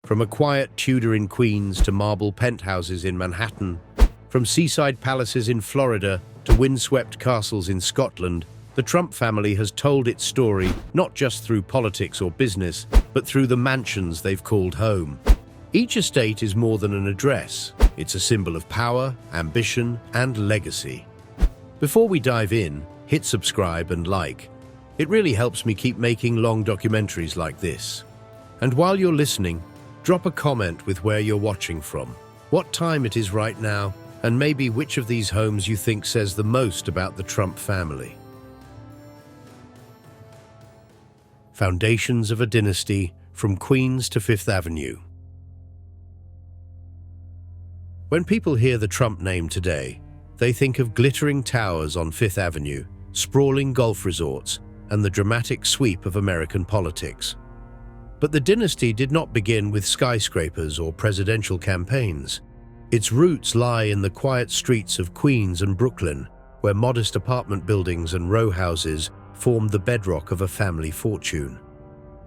From a quiet Tudor in Queens to marble penthouses in Manhattan, from seaside palaces in Florida to windswept castles in Scotland, the Trump family has told its story not just through politics or business, but through the mansions they've called home. Each estate is more than an address. It's a symbol of power, ambition, and legacy. Before we dive in, hit subscribe and like. It really helps me keep making long documentaries like this. And while you're listening, drop a comment with where you're watching from, what time it is right now, and maybe which of these homes you think says the most about the Trump family. Foundations of a Dynasty, from Queens to Fifth Avenue. When people hear the Trump name today, they think of glittering towers on Fifth Avenue, sprawling golf resorts, and the dramatic sweep of American politics. But the dynasty did not begin with skyscrapers or presidential campaigns. Its roots lie in the quiet streets of Queens and Brooklyn, where modest apartment buildings and row houses formed the bedrock of a family fortune.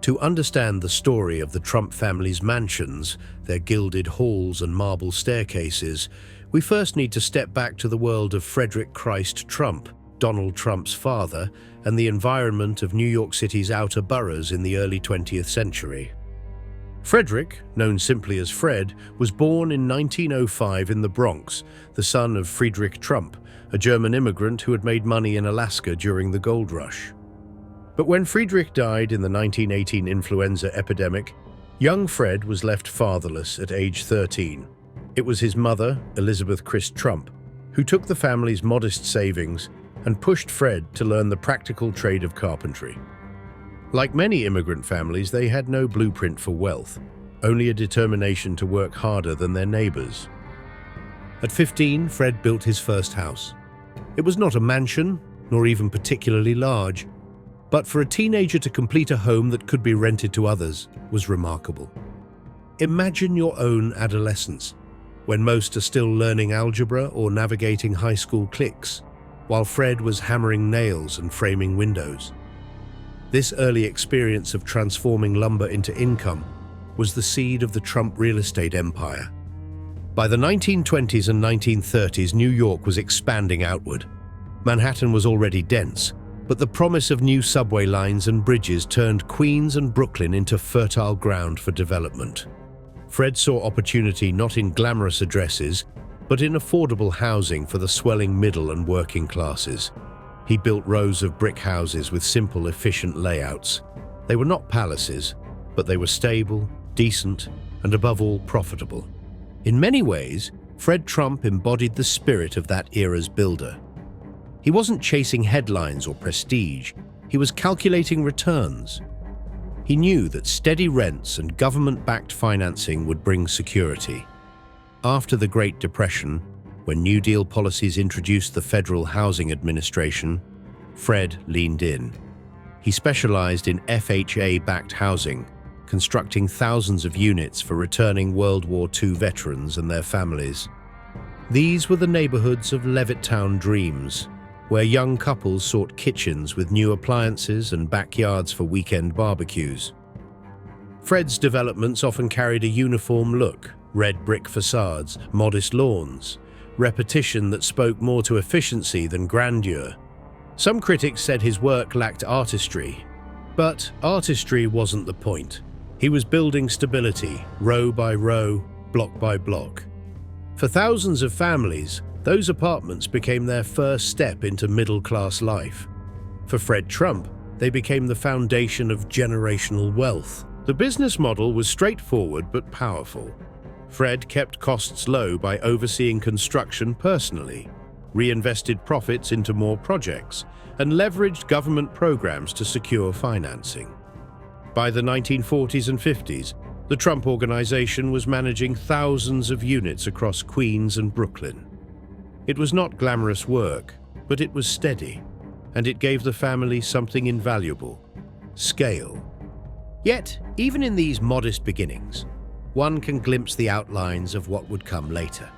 To understand the story of the Trump family's mansions, their gilded halls and marble staircases, we first need to step back to the world of Frederick Christ Trump, Donald Trump's father, and the environment of New York City's outer boroughs in the early 20th century. Frederick, known simply as Fred, was born in 1905 in the Bronx, the son of Friedrich Trump, a German immigrant who had made money in Alaska during the gold rush. But when Friedrich died in the 1918 influenza epidemic, young Fred was left fatherless at age 13. It was his mother, Elizabeth Christ Trump, who took the family's modest savings and pushed Fred to learn the practical trade of carpentry. Like many immigrant families, they had no blueprint for wealth, only a determination to work harder than their neighbors. At 15, Fred built his first house. It was not a mansion, nor even particularly large, but for a teenager to complete a home that could be rented to others was remarkable. Imagine your own adolescence, when most are still learning algebra or navigating high school cliques, while Fred was hammering nails and framing windows. This early experience of transforming lumber into income was the seed of the Trump real estate empire. By the 1920s and 1930s, New York was expanding outward. Manhattan was already dense, but the promise of new subway lines and bridges turned Queens and Brooklyn into fertile ground for development. Fred saw opportunity not in glamorous addresses, but in affordable housing for the swelling middle and working classes. He built rows of brick houses with simple, efficient layouts. They were not palaces, but they were stable, decent, and above all, profitable. In many ways, Fred Trump embodied the spirit of that era's builder. He wasn't chasing headlines or prestige, he was calculating returns. He knew that steady rents and government-backed financing would bring security. After the Great Depression, when New Deal policies introduced the Federal Housing Administration, Fred leaned in. He specialized in FHA-backed housing, constructing thousands of units for returning World War II veterans and their families. These were the neighborhoods of Levittown dreams, where young couples sought kitchens with new appliances and backyards for weekend barbecues. Fred's developments often carried a uniform look: red brick facades, modest lawns, repetition that spoke more to efficiency than grandeur. Some critics said his work lacked artistry, but artistry wasn't the point. He was building stability, row by row, block by block. For thousands of families, those apartments became their first step into middle-class life. For Fred Trump, they became the foundation of generational wealth. The business model was straightforward but powerful. Fred kept costs low by overseeing construction personally, reinvested profits into more projects, and leveraged government programs to secure financing. By the 1940s and 50s, the Trump Organization was managing thousands of units across Queens and Brooklyn. It was not glamorous work, but it was steady, and it gave the family something invaluable: scale. Yet, even in these modest beginnings, one can glimpse the outlines of what would come later.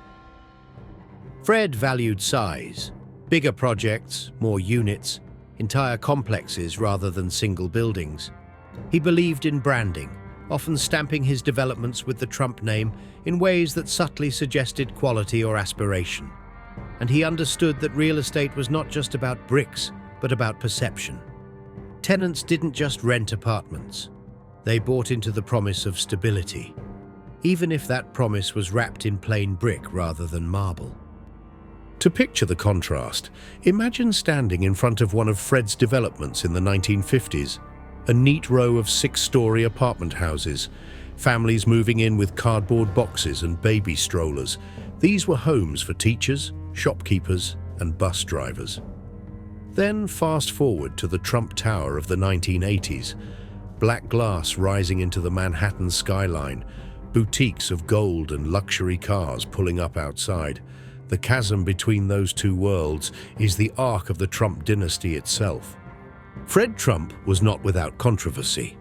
Fred valued size, bigger projects, more units, entire complexes rather than single buildings. He believed in branding, often stamping his developments with the Trump name in ways that subtly suggested quality or aspiration. And he understood that real estate was not just about bricks, but about perception. Tenants didn't just rent apartments. They bought into the promise of stability, even if that promise was wrapped in plain brick rather than marble. To picture the contrast, imagine standing in front of one of Fred's developments in the 1950s, a neat row of 6-story apartment houses, families moving in with cardboard boxes and baby strollers. These were homes for teachers, shopkeepers, and bus drivers. Then fast forward to the Trump Tower of the 1980s, black glass rising into the Manhattan skyline, boutiques of gold and luxury cars pulling up outside. The chasm between those two worlds is the arc of the Trump dynasty itself. Fred Trump was not without controversy.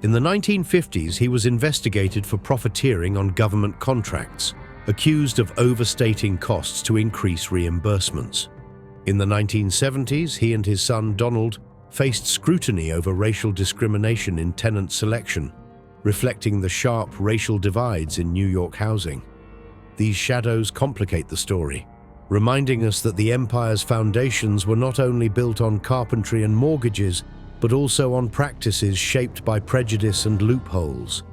In the 1950s, he was investigated for profiteering on government contracts, accused of overstating costs to increase reimbursements. In the 1970s, he and his son Donald faced scrutiny over racial discrimination in tenant selection, reflecting the sharp racial divides in New York housing. These shadows complicate the story, reminding us that the empire's foundations were not only built on carpentry and mortgages, but also on practices shaped by prejudice and loopholes.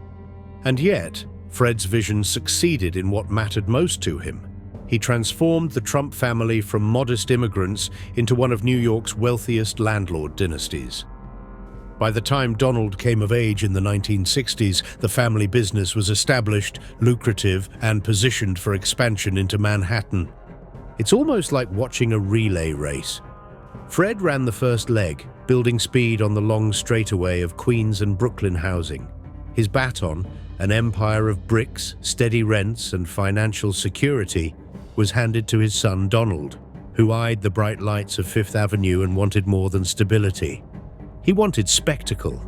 And yet, Fred's vision succeeded in what mattered most to him. He transformed the Trump family from modest immigrants into one of New York's wealthiest landlord dynasties. By the time Donald came of age in the 1960s, the family business was established, lucrative, and positioned for expansion into Manhattan. It's almost like watching a relay race. Fred ran the first leg, building speed on the long straightaway of Queens and Brooklyn housing. His baton, an empire of bricks, steady rents, and financial security, was handed to his son Donald, who eyed the bright lights of Fifth Avenue and wanted more than stability. He wanted spectacle.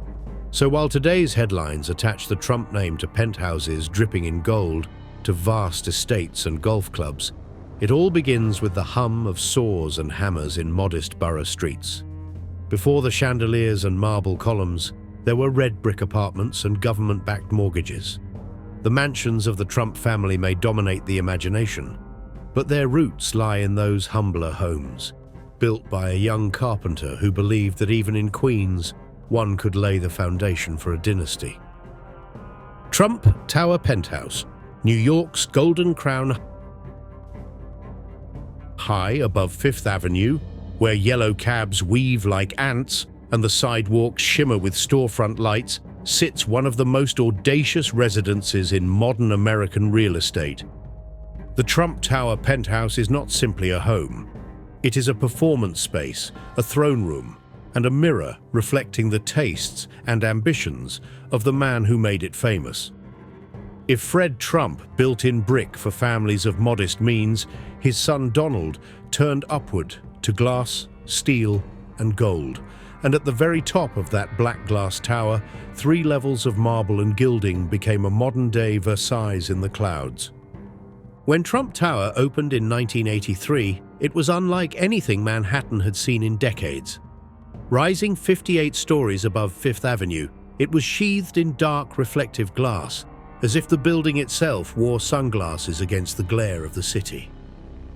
So while today's headlines attach the Trump name to penthouses dripping in gold, to vast estates and golf clubs, it all begins with the hum of saws and hammers in modest borough streets. Before the chandeliers and marble columns, there were red brick apartments and government-backed mortgages. The mansions of the Trump family may dominate the imagination, but their roots lie in those humbler homes, built by a young carpenter who believed that even in Queens, one could lay the foundation for a dynasty. Trump Tower Penthouse, New York's Golden Crown, high above Fifth Avenue, where yellow cabs weave like ants and the sidewalks shimmer with storefront lights, sits one of the most audacious residences in modern American real estate. The Trump Tower Penthouse is not simply a home. It is a performance space, a throne room, and a mirror reflecting the tastes and ambitions of the man who made it famous. If Fred Trump built in brick for families of modest means, his son Donald turned upward to glass, steel, and gold. And at the very top of that black glass tower, 3 levels of marble and gilding became a modern-day Versailles in the clouds. When Trump Tower opened in 1983, it was unlike anything Manhattan had seen in decades. Rising 58 stories above Fifth Avenue, it was sheathed in dark, reflective glass, as if the building itself wore sunglasses against the glare of the city.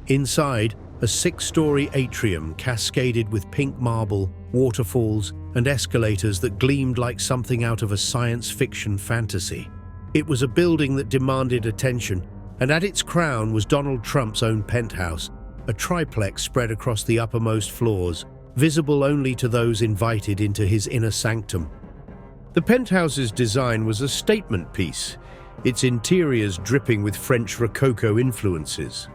Inside, a 6-story atrium cascaded with pink marble, waterfalls, and escalators that gleamed like something out of a science fiction fantasy. It was a building that demanded attention, and at its crown was Donald Trump's own penthouse, a triplex spread across the uppermost floors, visible only to those invited into his inner sanctum. The penthouse's design was a statement piece, its interiors dripping with French Rococo influences.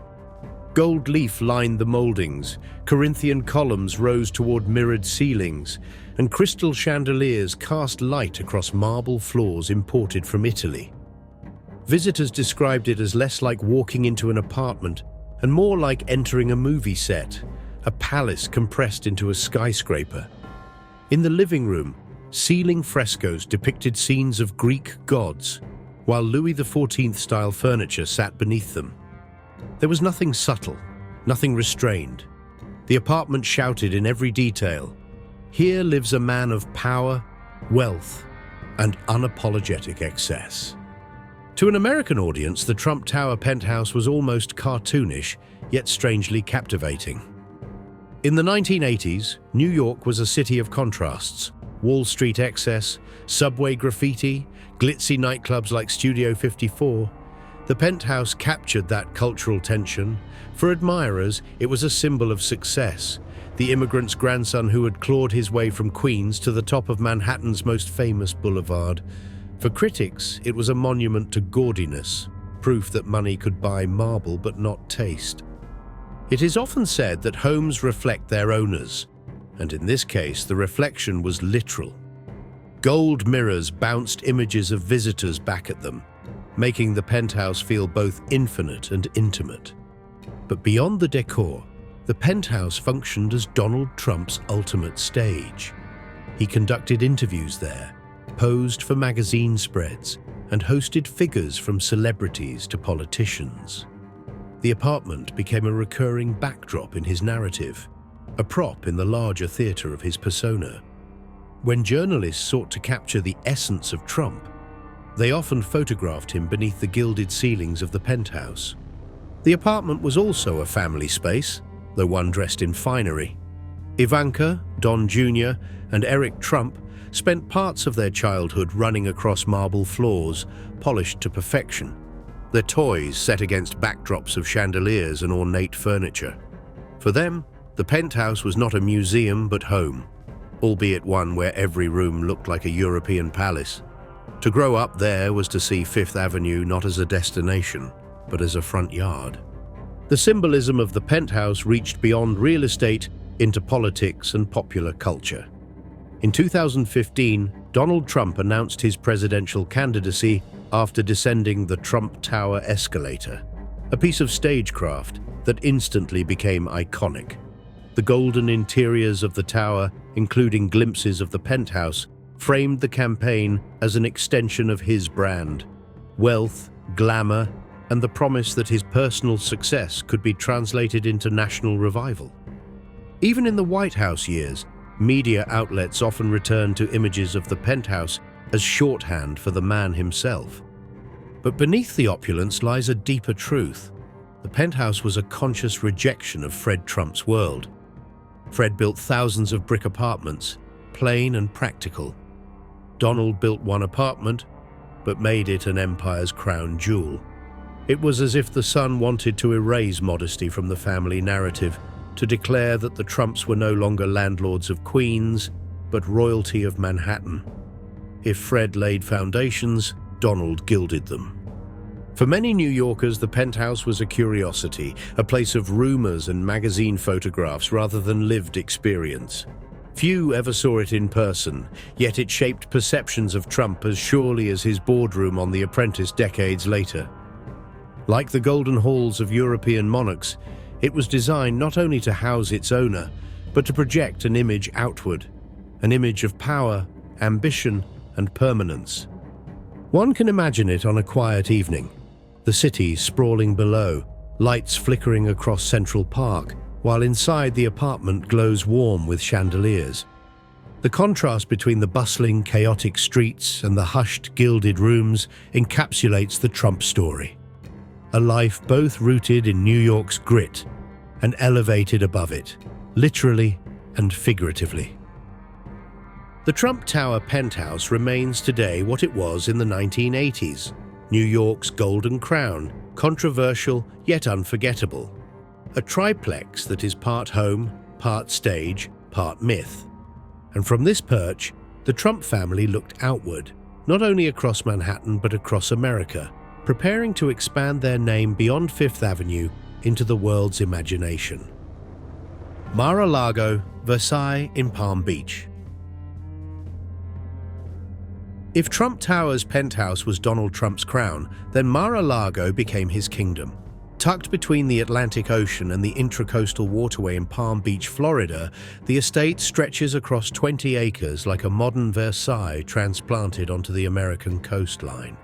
Gold leaf lined the moldings, Corinthian columns rose toward mirrored ceilings, and crystal chandeliers cast light across marble floors imported from Italy. Visitors described it as less like walking into an apartment and more like entering a movie set, a palace compressed into a skyscraper. In the living room, ceiling frescoes depicted scenes of Greek gods, while Louis XIV-style furniture sat beneath them. There was nothing subtle, nothing restrained. The apartment shouted in every detail, "Here lives a man of power, wealth, and unapologetic excess. To an American audience, the Trump Tower penthouse was almost cartoonish, yet strangely captivating. In the 1980s, New York was a city of contrasts: Wall Street excess, subway graffiti, glitzy nightclubs like Studio 54. The penthouse captured that cultural tension. For admirers, it was a symbol of success, the immigrant's grandson who had clawed his way from Queens to the top of Manhattan's most famous boulevard. For critics, it was a monument to gaudiness, proof that money could buy marble but not taste. It is often said that homes reflect their owners, and in this case, the reflection was literal. Gold mirrors bounced images of visitors back at them, making the penthouse feel both infinite and intimate. But beyond the decor, the penthouse functioned as Donald Trump's ultimate stage. He conducted interviews there, posed for magazine spreads, and hosted figures from celebrities to politicians. The apartment became a recurring backdrop in his narrative, a prop in the larger theater of his persona. When journalists sought to capture the essence of Trump, they often photographed him beneath the gilded ceilings of the penthouse. The apartment was also a family space, though one dressed in finery. Ivanka, Don Jr., and Eric Trump spent parts of their childhood running across marble floors, polished to perfection, their toys set against backdrops of chandeliers and ornate furniture. For them, the penthouse was not a museum but home, albeit one where every room looked like a European palace. To grow up there was to see Fifth Avenue not as a destination, but as a front yard. The symbolism of the penthouse reached beyond real estate into politics and popular culture. In 2015, Donald Trump announced his presidential candidacy after descending the Trump Tower escalator, a piece of stagecraft that instantly became iconic. The golden interiors of the tower, including glimpses of the penthouse, framed the campaign as an extension of his brand. Wealth, glamour, and the promise that his personal success could be translated into national revival. Even in the White House years, media outlets often returned to images of the penthouse as shorthand for the man himself. But beneath the opulence lies a deeper truth. The penthouse was a conscious rejection of Fred Trump's world. Fred built thousands of brick apartments, plain and practical. Donald built one apartment, but made it an empire's crown jewel. It was as if the son wanted to erase modesty from the family narrative, to declare that the Trumps were no longer landlords of Queens, but royalty of Manhattan. If Fred laid foundations, Donald gilded them. For many New Yorkers, the penthouse was a curiosity, a place of rumors and magazine photographs rather than lived experience. Few ever saw it in person, yet it shaped perceptions of Trump as surely as his boardroom on The Apprentice decades later. Like the golden halls of European monarchs, it was designed not only to house its owner, but to project an image outward, an image of power, ambition, and permanence. One can imagine it on a quiet evening, the city sprawling below, lights flickering across Central Park, while inside the apartment glows warm with chandeliers. The contrast between the bustling, chaotic streets and the hushed, gilded rooms encapsulates the Trump story. A life both rooted in New York's grit and elevated above it, literally and figuratively. The Trump Tower penthouse remains today what it was in the 1980s, New York's golden crown, controversial yet unforgettable. A triplex that is part home, part stage, part myth. And from this perch, the Trump family looked outward, not only across Manhattan but across America, preparing to expand their name beyond Fifth Avenue into the world's imagination. Mar-a-Lago, Versailles in Palm Beach. If Trump Tower's penthouse was Donald Trump's crown, then Mar-a-Lago became his kingdom. Tucked between the Atlantic Ocean and the Intracoastal Waterway in Palm Beach, Florida, the estate stretches across 20 acres like a modern Versailles transplanted onto the American coastline.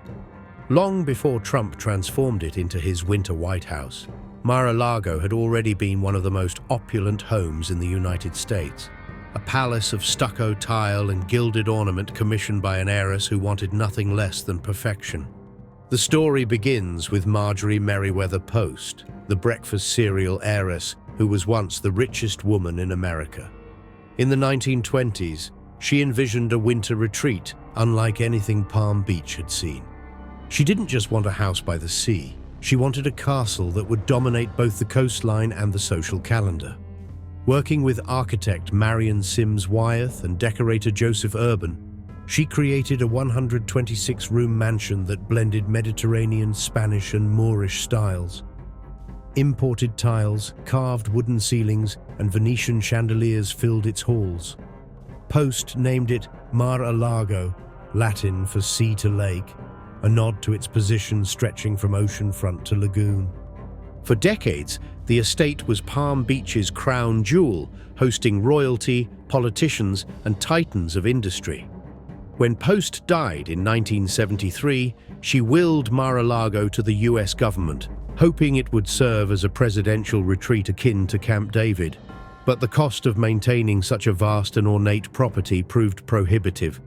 Long before Trump transformed it into his winter White House, Mar-a-Lago had already been one of the most opulent homes in the United States. a palace of stucco tile and gilded ornament commissioned by an heiress who wanted nothing less than perfection. The story begins with Marjorie Merriweather Post, the breakfast cereal heiress who was once the richest woman in America. In the 1920s, she envisioned a winter retreat unlike anything Palm Beach had seen. She didn't just want a house by the sea. She wanted a castle that would dominate both the coastline and the social calendar. Working with architect Marion Sims Wyeth and decorator Joseph Urban, she created a 126-room mansion that blended Mediterranean, Spanish, and Moorish styles. Imported tiles, carved wooden ceilings, and Venetian chandeliers filled its halls. Post named it Mar-a-Lago, Latin for sea to lake, a nod to its position stretching from oceanfront to lagoon. For decades, the estate was Palm Beach's crown jewel, hosting royalty, politicians, and titans of industry. When Post died in 1973, she willed Mar-a-Lago to the US government, hoping it would serve as a presidential retreat akin to Camp David. But the cost of maintaining such a vast and ornate property proved prohibitive.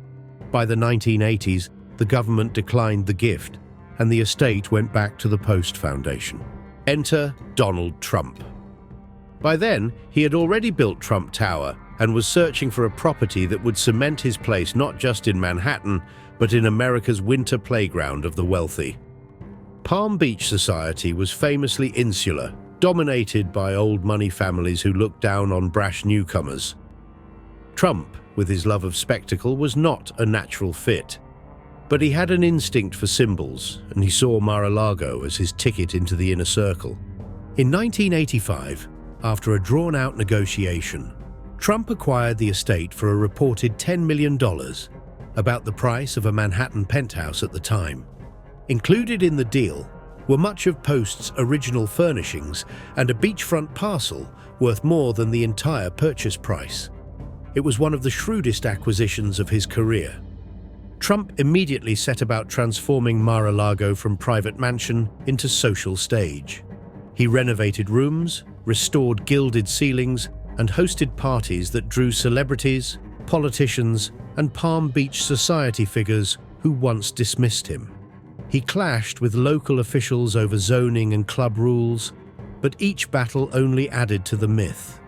By the 1980s, the government declined the gift, and the estate went back to the Post Foundation. Enter Donald Trump. By then, he had already built Trump Tower and was searching for a property that would cement his place not just in Manhattan, but in America's winter playground of the wealthy. Palm Beach society was famously insular, dominated by old money families who looked down on brash newcomers. Trump, with his love of spectacle, was not a natural fit. But he had an instinct for symbols, and he saw Mar-a-Lago as his ticket into the inner circle. In 1985, after a drawn-out negotiation, Trump acquired the estate for a reported $10 million, about the price of a Manhattan penthouse at the time. Included in the deal were much of Post's original furnishings and a beachfront parcel worth more than the entire purchase price. It was one of the shrewdest acquisitions of his career. Trump immediately set about transforming Mar-a-Lago from private mansion into social stage. He renovated rooms, restored gilded ceilings, and hosted parties that drew celebrities, politicians, and Palm Beach society figures who once dismissed him. He clashed with local officials over zoning and club rules, but each battle only added to the myth.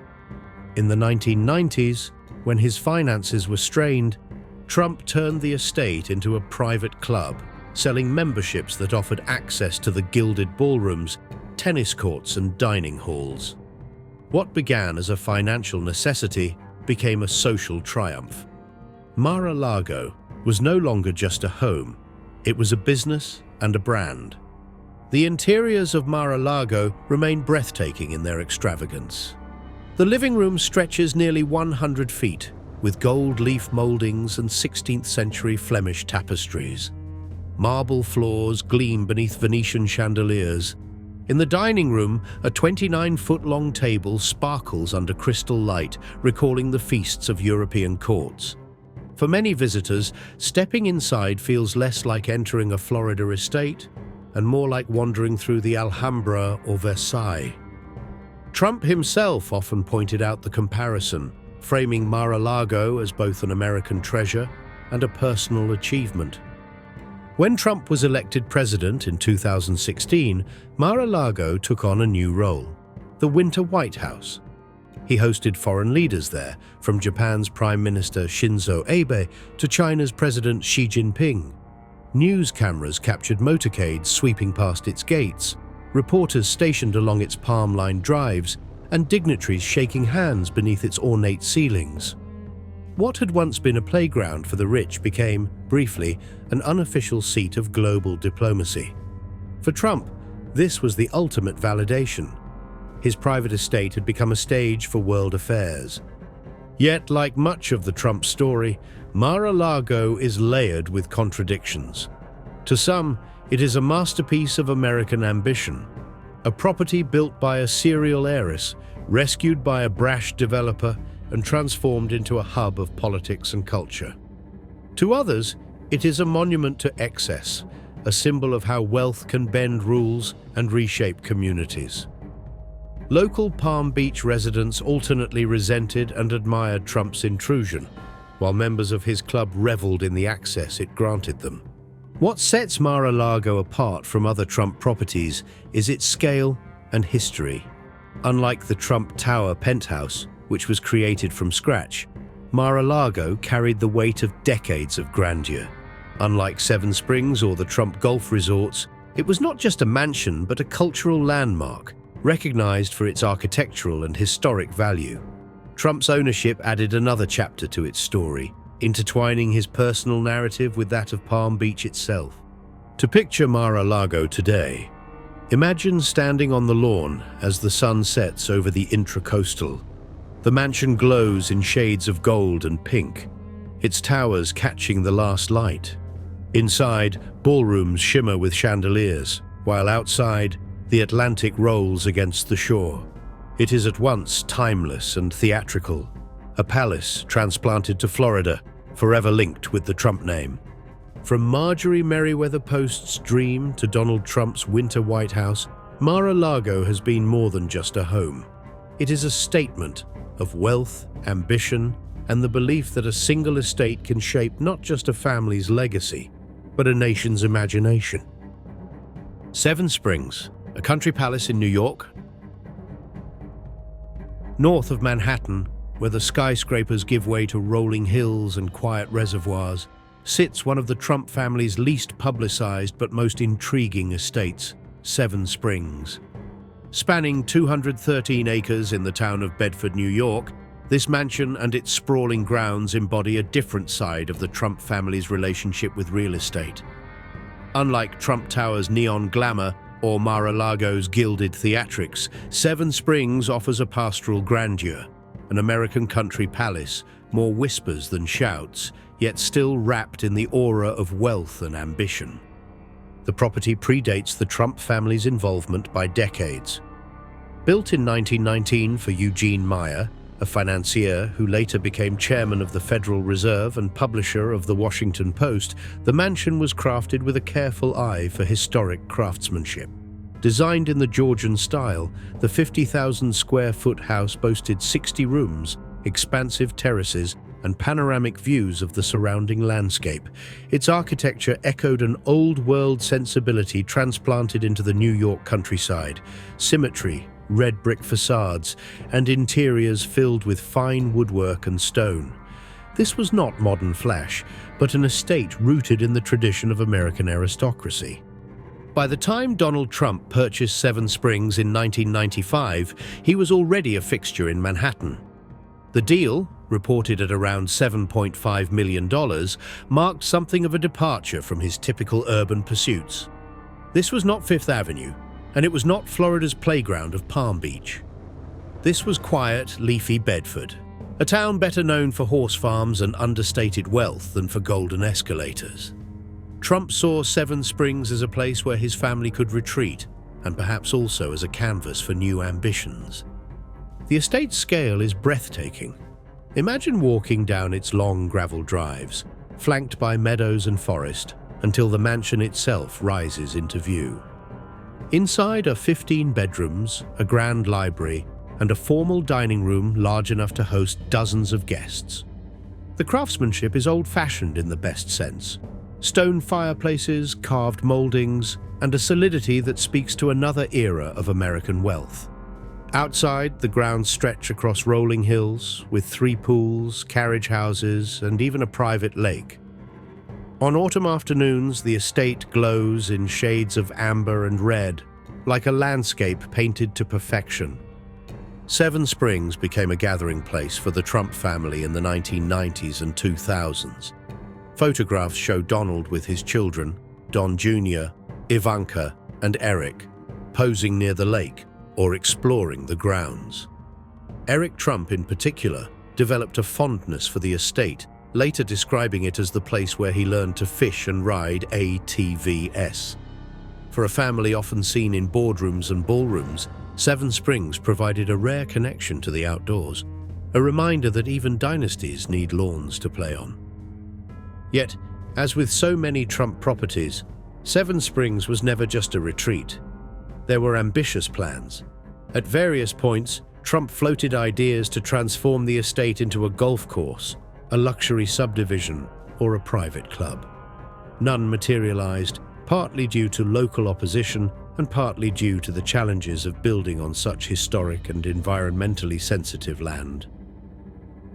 In the 1990s, when his finances were strained, Trump turned the estate into a private club, selling memberships that offered access to the gilded ballrooms, tennis courts, and dining halls. What began as a financial necessity became a social triumph. Mar-a-Lago was no longer just a home, it was a business and a brand. The interiors of Mar-a-Lago remain breathtaking in their extravagance. The living room stretches nearly 100 feet, with gold leaf moldings and 16th-century Flemish tapestries. Marble floors gleam beneath Venetian chandeliers. In the dining room, a 29-foot-long table sparkles under crystal light, recalling the feasts of European courts. For many visitors, stepping inside feels less like entering a Florida estate and more like wandering through the Alhambra or Versailles. Trump himself often pointed out the comparison, framing Mar-a-Lago as both an American treasure and a personal achievement. When Trump was elected president in 2016, Mar-a-Lago took on a new role, the Winter White House. He hosted foreign leaders there, from Japan's Prime Minister Shinzo Abe to China's President Xi Jinping. News cameras captured motorcades sweeping past its gates, reporters stationed along its palm-lined drives, and dignitaries shaking hands beneath its ornate ceilings. What had once been a playground for the rich became, briefly, an unofficial seat of global diplomacy. For Trump, this was the ultimate validation. His private estate had become a stage for world affairs. Yet, like much of the Trump story, Mar-a-Lago is layered with contradictions. To some, it is a masterpiece of American ambition, a property built by a serial heiress, rescued by a brash developer, and transformed into a hub of politics and culture. To others, it is a monument to excess, a symbol of how wealth can bend rules and reshape communities. Local Palm Beach residents alternately resented and admired Trump's intrusion, while members of his club reveled in the access it granted them. What sets Mar-a-Lago apart from other Trump properties is its scale and history. Unlike the Trump Tower penthouse, which was created from scratch, Mar-a-Lago carried the weight of decades of grandeur. Unlike Seven Springs or the Trump golf resorts, it was not just a mansion but a cultural landmark, recognized for its architectural and historic value. Trump's ownership added another chapter to its story, intertwining his personal narrative with that of Palm Beach itself. To picture Mar-a-Lago today, imagine standing on the lawn as the sun sets over the intracoastal. The mansion glows in shades of gold and pink, its towers catching the last light. Inside, ballrooms shimmer with chandeliers, while outside, the Atlantic rolls against the shore. It is at once timeless and theatrical, a palace transplanted to Florida, forever linked with the Trump name. From Marjorie Merriweather Post's dream to Donald Trump's winter White House, Mar-a-Lago has been more than just a home. It is a statement of wealth, ambition, and the belief that a single estate can shape not just a family's legacy, but a nation's imagination. Seven Springs, a country palace in New York. North of Manhattan, where the skyscrapers give way to rolling hills and quiet reservoirs, sits one of the Trump family's least publicized but most intriguing estates, Seven Springs. Spanning 213 acres in the town of Bedford, New York, this mansion and its sprawling grounds embody a different side of the Trump family's relationship with real estate. Unlike Trump Tower's neon glamour or Mar-a-Lago's gilded theatrics, Seven Springs offers a pastoral grandeur, an American country palace, more whispers than shouts, yet still wrapped in the aura of wealth and ambition. The property predates the Trump family's involvement by decades. Built in 1919 for Eugene Meyer, a financier who later became chairman of the Federal Reserve and publisher of The Washington Post, the mansion was crafted with a careful eye for historic craftsmanship. Designed in the Georgian style, the 50,000-square-foot house boasted 60 rooms, expansive terraces, and panoramic views of the surrounding landscape. Its architecture echoed an old-world sensibility transplanted into the New York countryside. Symmetry, red brick facades, and interiors filled with fine woodwork and stone. This was not modern flash, but an estate rooted in the tradition of American aristocracy. By the time Donald Trump purchased Seven Springs in 1995, he was already a fixture in Manhattan. The deal, reported at around $7.5 million, marked something of a departure from his typical urban pursuits. This was not Fifth Avenue, and it was not Florida's playground of Palm Beach. This was quiet, leafy Bedford, a town better known for horse farms and understated wealth than for golden escalators. Trump saw Seven Springs as a place where his family could retreat, and perhaps also as a canvas for new ambitions. The estate's scale is breathtaking. Imagine walking down its long gravel drives, flanked by meadows and forest, until the mansion itself rises into view. Inside are 15 bedrooms, a grand library, and a formal dining room large enough to host dozens of guests. The craftsmanship is old-fashioned in the best sense. Stone fireplaces, carved moldings, and a solidity that speaks to another era of American wealth. Outside, the grounds stretch across rolling hills, with 3 pools, carriage houses, and even a private lake. On autumn afternoons, the estate glows in shades of amber and red, like a landscape painted to perfection. Seven Springs became a gathering place for the Trump family in the 1990s and 2000s. Photographs show Donald with his children, Don Jr., Ivanka, and Eric, posing near the lake or exploring the grounds. Eric Trump, in particular, developed a fondness for the estate, later describing it as the place where he learned to fish and ride ATVs. For a family often seen in boardrooms and ballrooms, Seven Springs provided a rare connection to the outdoors, a reminder that even dynasties need lawns to play on. Yet, as with so many Trump properties, Seven Springs was never just a retreat. There were ambitious plans, At various points, Trump floated ideas to transform the estate into a golf course, a luxury subdivision, or a private club. None materialized, partly due to local opposition and partly due to the challenges of building on such historic and environmentally sensitive land.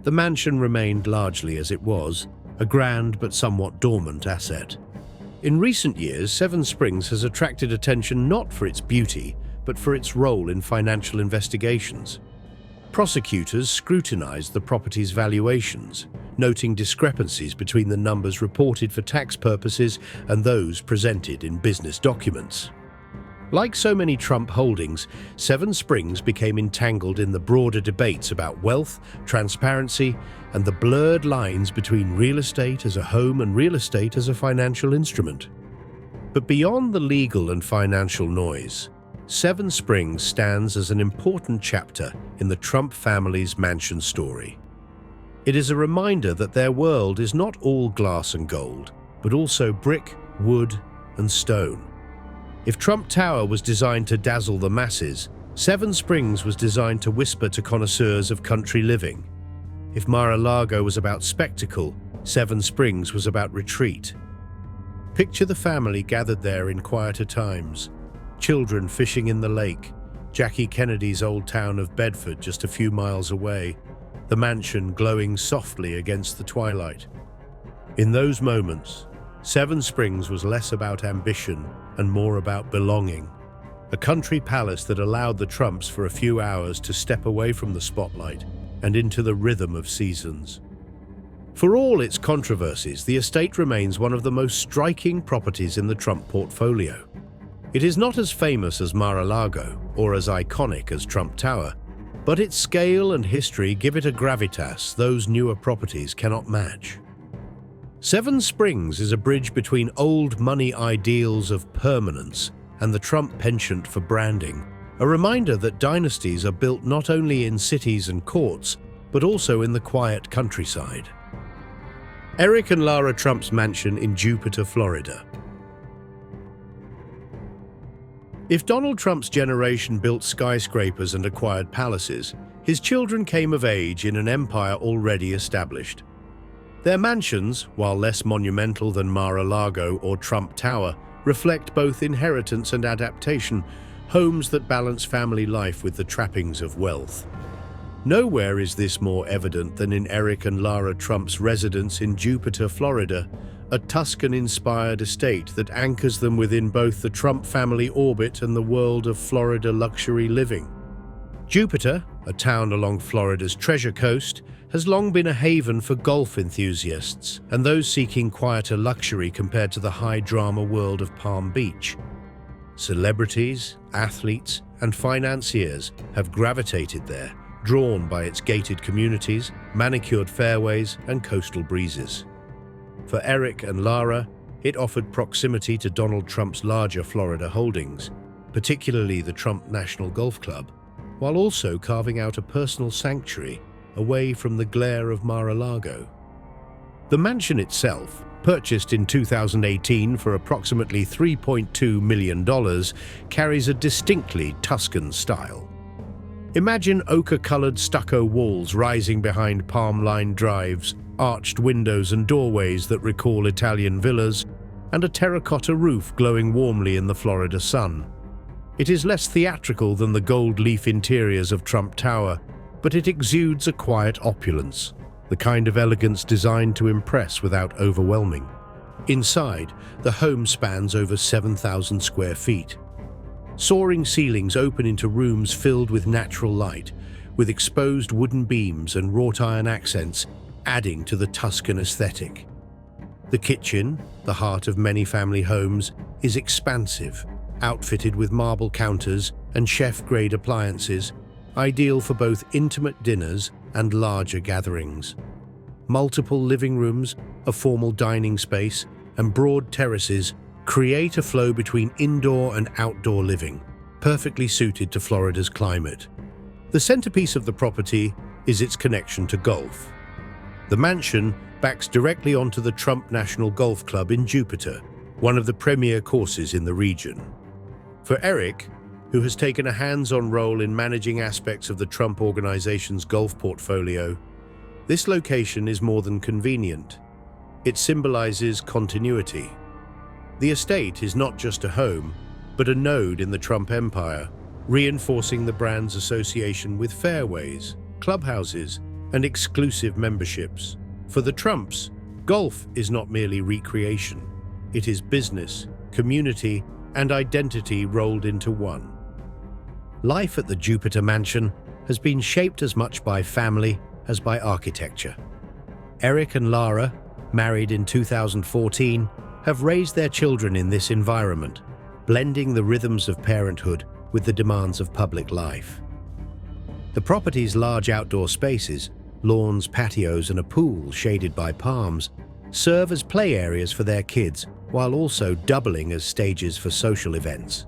The mansion remained largely as it was, a grand but somewhat dormant asset. In recent years, Seven Springs has attracted attention not for its beauty, but for its role in financial investigations. Prosecutors scrutinized the property's valuations, noting discrepancies between the numbers reported for tax purposes and those presented in business documents. Like so many Trump holdings, Seven Springs became entangled in the broader debates about wealth, transparency, and the blurred lines between real estate as a home and real estate as a financial instrument. But beyond the legal and financial noise, Seven Springs stands as an important chapter in the Trump family's mansion story. It is a reminder that their world is not all glass and gold, but also brick, wood, and stone. If Trump Tower was designed to dazzle the masses, Seven Springs was designed to whisper to connoisseurs of country living. If Mar-a-Lago was about spectacle, Seven Springs was about retreat. Picture the family gathered there in quieter times, children fishing in the lake, Jackie Kennedy's old town of Bedford just a few miles away, the mansion glowing softly against the twilight. In those moments, Seven Springs was less about ambition and more about belonging. A country palace that allowed the Trumps for a few hours to step away from the spotlight and into the rhythm of seasons. For all its controversies, the estate remains one of the most striking properties in the Trump portfolio. It is not as famous as Mar-a-Lago or as iconic as Trump Tower, but its scale and history give it a gravitas those newer properties cannot match. Seven Springs is a bridge between old money ideals of permanence and the Trump penchant for branding, a reminder that dynasties are built not only in cities and courts, but also in the quiet countryside. Eric and Lara Trump's mansion in Jupiter, Florida. If Donald Trump's generation built skyscrapers and acquired palaces, his children came of age in an empire already established. Their mansions, while less monumental than Mar-a-Lago or Trump Tower, reflect both inheritance and adaptation, homes that balance family life with the trappings of wealth. Nowhere is this more evident than in Eric and Lara Trump's residence in Jupiter, Florida, a Tuscan-inspired estate that anchors them within both the Trump family orbit and the world of Florida luxury living. Jupiter, a town along Florida's Treasure Coast, has long been a haven for golf enthusiasts and those seeking quieter luxury compared to the high-drama world of Palm Beach. Celebrities, athletes, and financiers have gravitated there, drawn by its gated communities, manicured fairways, and coastal breezes. For Eric and Lara, it offered proximity to Donald Trump's larger Florida holdings, particularly the Trump National Golf Club, while also carving out a personal sanctuary away from the glare of Mar-a-Lago. The mansion itself, purchased in 2018 for approximately $3.2 million, carries a distinctly Tuscan style. Imagine ochre-colored stucco walls rising behind palm-lined drives, arched windows and doorways that recall Italian villas, and a terracotta roof glowing warmly in the Florida sun. It is less theatrical than the gold leaf interiors of Trump Tower, but it exudes a quiet opulence, the kind of elegance designed to impress without overwhelming. Inside, the home spans over 7,000 square feet. Soaring ceilings open into rooms filled with natural light, with exposed wooden beams and wrought iron accents adding to the Tuscan aesthetic. The kitchen, the heart of many family homes, is expansive, outfitted with marble counters and chef-grade appliances, ideal for both intimate dinners and larger gatherings. Multiple living rooms, a formal dining space, and broad terraces create a flow between indoor and outdoor living, perfectly suited to Florida's climate. The centerpiece of the property is its connection to golf. The mansion backs directly onto the Trump National Golf Club in Jupiter, one of the premier courses in the region. For Eric, who has taken a hands-on role in managing aspects of the Trump Organization's golf portfolio, this location is more than convenient. It symbolizes continuity. The estate is not just a home, but a node in the Trump empire, reinforcing the brand's association with fairways, clubhouses, and exclusive memberships. For the Trumps, golf is not merely recreation. It is business, community, and identity rolled into one. Life at the Jupiter Mansion has been shaped as much by family as by architecture. Eric and Lara, married in 2014, have raised their children in this environment, blending the rhythms of parenthood with the demands of public life. The property's large outdoor spaces, lawns, patios, and a pool shaded by palms, serve as play areas for their kids, while also doubling as stages for social events.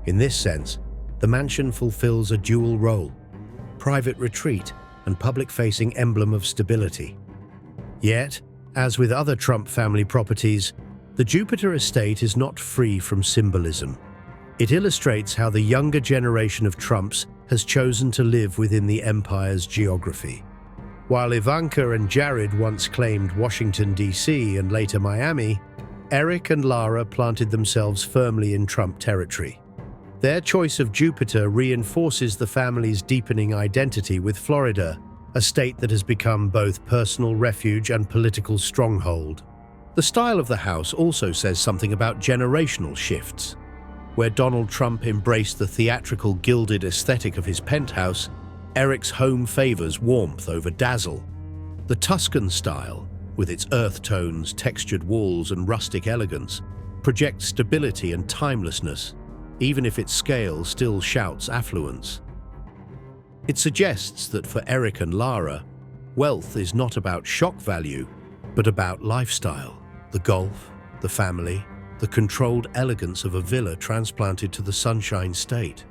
In this sense, the mansion fulfills a dual role: private retreat and public-facing emblem of stability. Yet, as with other Trump family properties, the Jupiter estate is not free from symbolism. It illustrates how the younger generation of Trumps has chosen to live within the empire's geography. While Ivanka and Jared once claimed Washington, D.C. and later Miami, Eric and Lara planted themselves firmly in Trump territory. Their choice of Jupiter reinforces the family's deepening identity with Florida, a state that has become both personal refuge and political stronghold. The style of the house also says something about generational shifts. Where Donald Trump embraced the theatrical gilded aesthetic of his penthouse, Eric's home favors warmth over dazzle. The Tuscan style, with its earth tones, textured walls, and rustic elegance, projects stability and timelessness, even if its scale still shouts affluence. It suggests that for Eric and Lara, wealth is not about shock value, but about lifestyle, the golf, the family, the controlled elegance of a villa transplanted to the Sunshine State.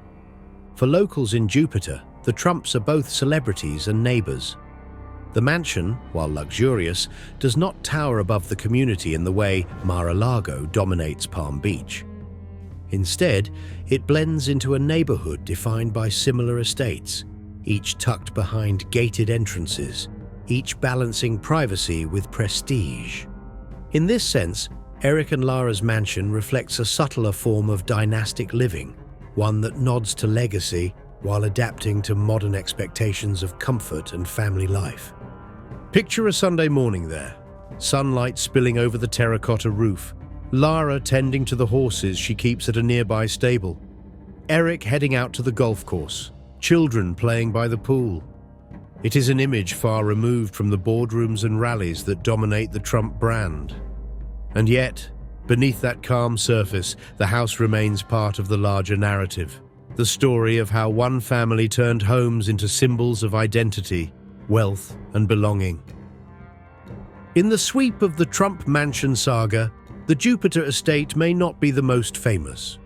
For locals in Jupiter, the Trumps are both celebrities and neighbors. The mansion, while luxurious, does not tower above the community in the way Mar-a-Lago dominates Palm Beach. Instead, it blends into a neighborhood defined by similar estates, each tucked behind gated entrances, each balancing privacy with prestige. In this sense, Eric and Lara's mansion reflects a subtler form of dynastic living, one that nods to legacy while adapting to modern expectations of comfort and family life. Picture a Sunday morning there, sunlight spilling over the terracotta roof, Lara tending to the horses she keeps at a nearby stable, Eric heading out to the golf course, children playing by the pool. It is an image far removed from the boardrooms and rallies that dominate the Trump brand. And yet, beneath that calm surface, the house remains part of the larger narrative, the story of how one family turned homes into symbols of identity, wealth, and belonging. In the sweep of the Trump mansion saga, the Jupiter estate may not be the most famous,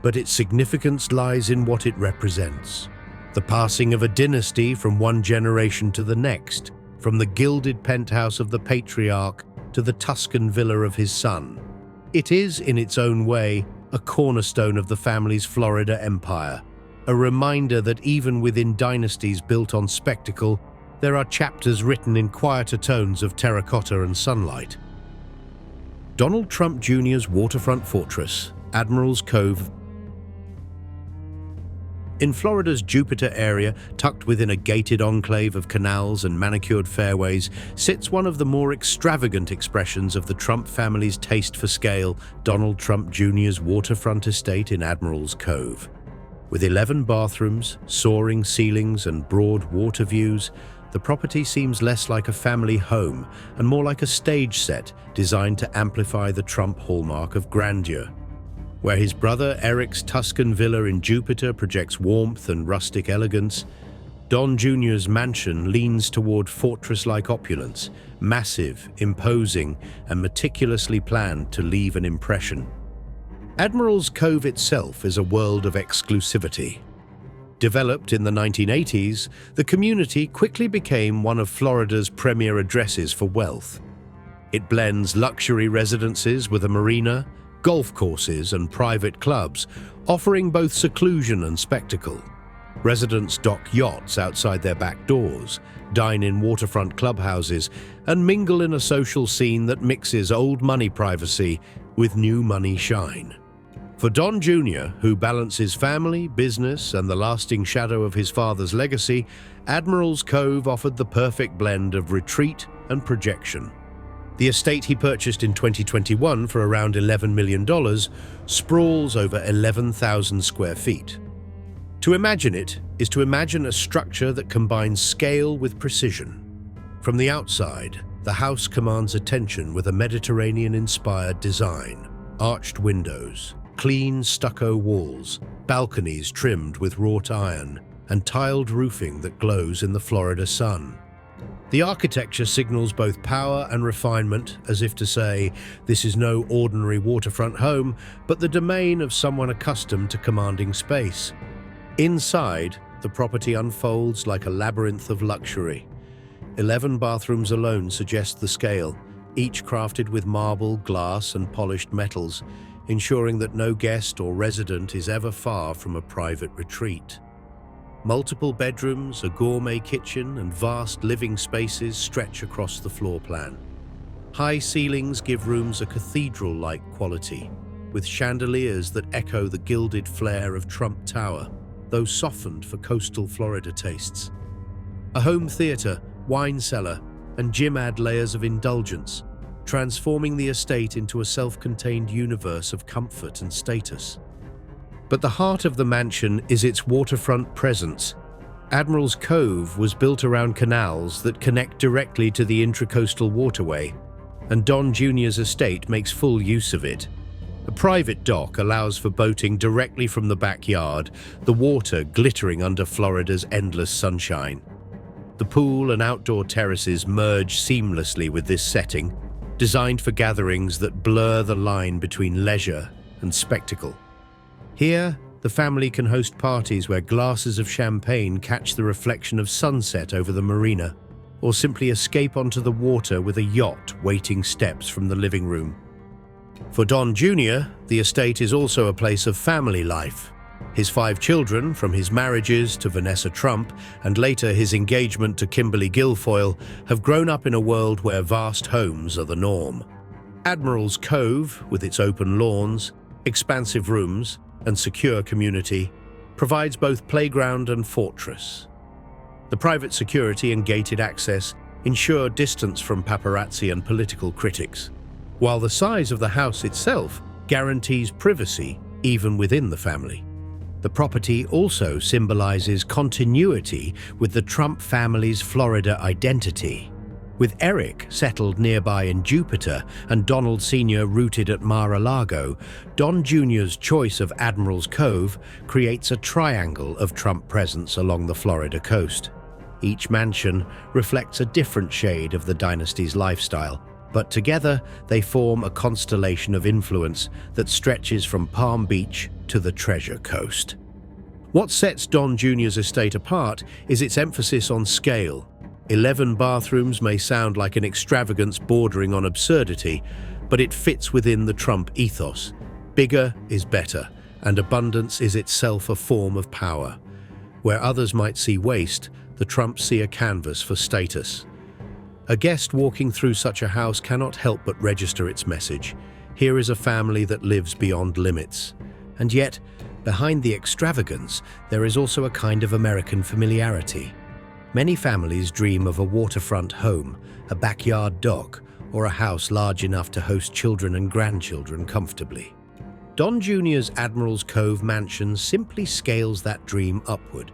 but its significance lies in what it represents. The passing of a dynasty from one generation to the next, from the gilded penthouse of the patriarch to the Tuscan villa of his son. It is, in its own way, a cornerstone of the family's Florida empire, a reminder that even within dynasties built on spectacle, there are chapters written in quieter tones of terracotta and sunlight. Donald Trump Jr.'s waterfront fortress, Admiral's Cove. In Florida's Jupiter area, tucked within a gated enclave of canals and manicured fairways, sits one of the more extravagant expressions of the Trump family's taste for scale, Donald Trump Jr.'s waterfront estate in Admiral's Cove. With 11 bathrooms, soaring ceilings, and broad water views, the property seems less like a family home and more like a stage set designed to amplify the Trump hallmark of grandeur. Where his brother Eric's Tuscan villa in Jupiter projects warmth and rustic elegance, Don Jr.'s mansion leans toward fortress-like opulence, massive, imposing, and meticulously planned to leave an impression. Admiral's Cove itself is a world of exclusivity. Developed in the 1980s, the community quickly became one of Florida's premier addresses for wealth. It blends luxury residences with a marina, golf courses and private clubs, offering both seclusion and spectacle. Residents dock yachts outside their back doors, dine in waterfront clubhouses, and mingle in a social scene that mixes old money privacy with new money shine. For Don Jr., who balances family, business, and the lasting shadow of his father's legacy, Admiral's Cove offered the perfect blend of retreat and projection. The estate he purchased in 2021 for around $11 million sprawls over 11,000 square feet. To imagine it is to imagine a structure that combines scale with precision. From the outside, the house commands attention with a Mediterranean-inspired design, arched windows, clean stucco walls, balconies trimmed with wrought iron, and tiled roofing that glows in the Florida sun. The architecture signals both power and refinement, as if to say, this is no ordinary waterfront home, but the domain of someone accustomed to commanding space. Inside, the property unfolds like a labyrinth of luxury. 11 bathrooms alone suggest the scale, each crafted with marble, glass, and polished metals, ensuring that no guest or resident is ever far from a private retreat. Multiple bedrooms, a gourmet kitchen, and vast living spaces stretch across the floor plan. High ceilings give rooms a cathedral-like quality, with chandeliers that echo the gilded flair of Trump Tower, though softened for coastal Florida tastes. A home theater, wine cellar, and gym add layers of indulgence, transforming the estate into a self-contained universe of comfort and status. But the heart of the mansion is its waterfront presence. Admiral's Cove was built around canals that connect directly to the intracoastal waterway, and Don Jr.'s estate makes full use of it. A private dock allows for boating directly from the backyard, the water glittering under Florida's endless sunshine. The pool and outdoor terraces merge seamlessly with this setting, designed for gatherings that blur the line between leisure and spectacle. Here, the family can host parties where glasses of champagne catch the reflection of sunset over the marina, or simply escape onto the water with a yacht waiting steps from the living room. For Don Jr., the estate is also a place of family life. His 5 children, from his marriages to Vanessa Trump and later his engagement to Kimberly Guilfoyle, have grown up in a world where vast homes are the norm. Admiral's Cove, with its open lawns, expansive rooms, and secure community, provides both playground and fortress. The private security and gated access ensure distance from paparazzi and political critics, while the size of the house itself guarantees privacy even within the family. The property also symbolizes continuity with the Trump family's Florida identity. With Eric settled nearby in Jupiter and Donald Sr. rooted at Mar-a-Lago, Don Jr.'s choice of Admiral's Cove creates a triangle of Trump presence along the Florida coast. Each mansion reflects a different shade of the dynasty's lifestyle, but together they form a constellation of influence that stretches from Palm Beach to the Treasure Coast. What sets Don Jr.'s estate apart is its emphasis on scale. 11 bathrooms may sound like an extravagance bordering on absurdity, but it fits within the Trump ethos. Bigger is better, and abundance is itself a form of power. Where others might see waste, the Trumps see a canvas for status. A guest walking through such a house cannot help but register its message. Here is a family that lives beyond limits. And yet, behind the extravagance, there is also a kind of American familiarity. Many families dream of a waterfront home, a backyard dock, or a house large enough to host children and grandchildren comfortably. Don Jr.'s Admiral's Cove mansion simply scales that dream upward,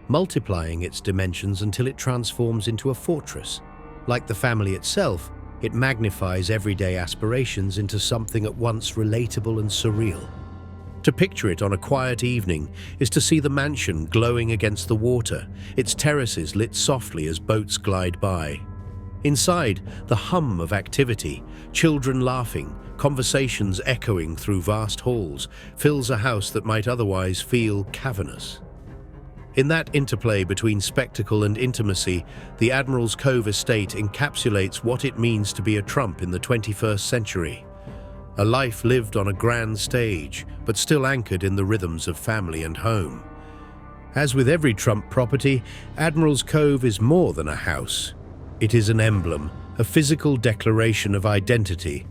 multiplying its dimensions until it transforms into a fortress. Like the family itself, it magnifies everyday aspirations into something at once relatable and surreal. To picture it on a quiet evening is to see the mansion glowing against the water, its terraces lit softly as boats glide by. Inside, the hum of activity, children laughing, conversations echoing through vast halls, fills a house that might otherwise feel cavernous. In that interplay between spectacle and intimacy, the Admiral's Cove estate encapsulates what it means to be a Trump in the 21st century. a life lived on a grand stage, but still anchored in the rhythms of family and home. As with every Trump property, Admiral's Cove is more than a house. It is an emblem, a physical declaration of identity.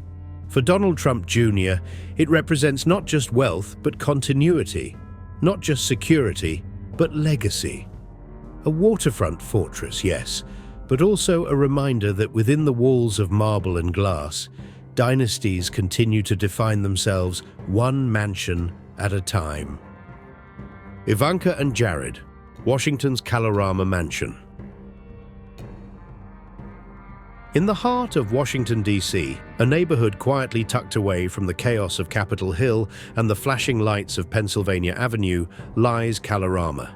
For Donald Trump Jr., it represents not just wealth, but continuity, not just security, but legacy. A waterfront fortress, yes, but also a reminder that within the walls of marble and glass, dynasties continue to define themselves one mansion at a time. Ivanka and Jared, Washington's Kalorama Mansion. In the heart of Washington, D.C., a neighborhood quietly tucked away from the chaos of Capitol Hill and the flashing lights of Pennsylvania Avenue, lies Kalorama.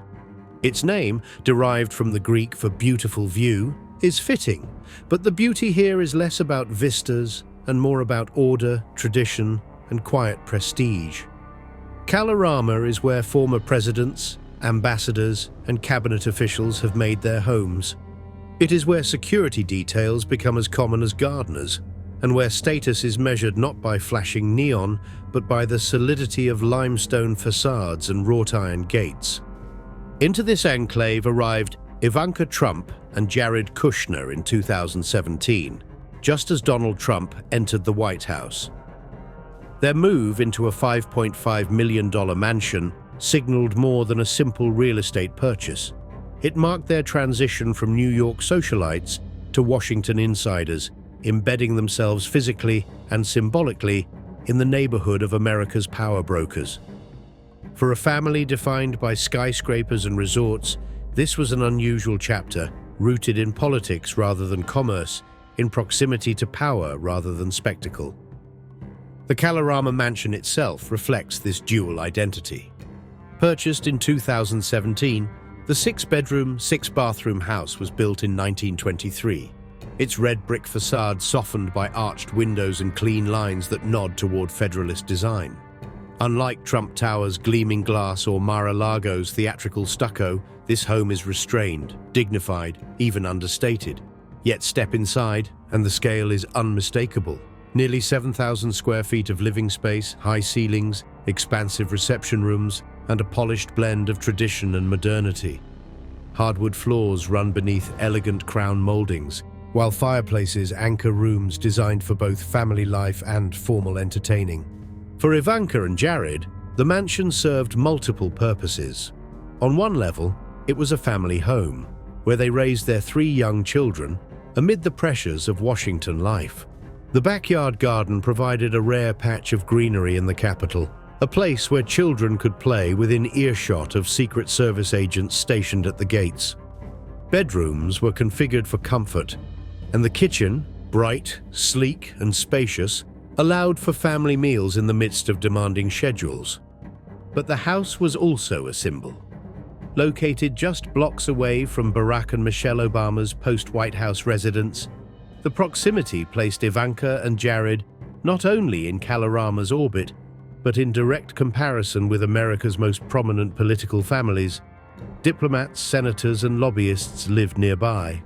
Its name, derived from the Greek for beautiful view, is fitting, but the beauty here is less about vistas and more about order, tradition, and quiet prestige. Kalorama is where former presidents, ambassadors, and cabinet officials have made their homes. It is where security details become as common as gardeners, and where status is measured not by flashing neon, but by the solidity of limestone facades and wrought iron gates. Into this enclave arrived Ivanka Trump and Jared Kushner in 2017, just as Donald Trump entered the White House. Their move into a $5.5 million mansion signaled more than a simple real estate purchase. It marked their transition from New York socialites to Washington insiders, embedding themselves physically and symbolically in the neighborhood of America's power brokers. For a family defined by skyscrapers and resorts, this was an unusual chapter, rooted in politics rather than commerce, in proximity to power rather than spectacle. The Kalorama Mansion itself reflects this dual identity. Purchased in 2017, the 6-bedroom, 6-bathroom house was built in 1923. Its red brick facade softened by arched windows and clean lines that nod toward Federalist design. Unlike Trump Tower's gleaming glass or Mar-a-Lago's theatrical stucco, this home is restrained, dignified, even understated. Yet step inside, and the scale is unmistakable. Nearly 7,000 square feet of living space, high ceilings, expansive reception rooms, and a polished blend of tradition and modernity. Hardwood floors run beneath elegant crown moldings, while fireplaces anchor rooms designed for both family life and formal entertaining. For Ivanka and Jared, the mansion served multiple purposes. On one level, it was a family home, where they raised their 3 young children amid the pressures of Washington life. The backyard garden provided a rare patch of greenery in the capital, a place where children could play within earshot of Secret Service agents stationed at the gates. Bedrooms were configured for comfort, and the kitchen, bright, sleek, and spacious, allowed for family meals in the midst of demanding schedules. But the house was also a symbol. Located just blocks away from Barack and Michelle Obama's post-White House residence, the proximity placed Ivanka and Jared not only in Kalorama's orbit, but in direct comparison with America's most prominent political families. Diplomats, senators, and lobbyists lived nearby.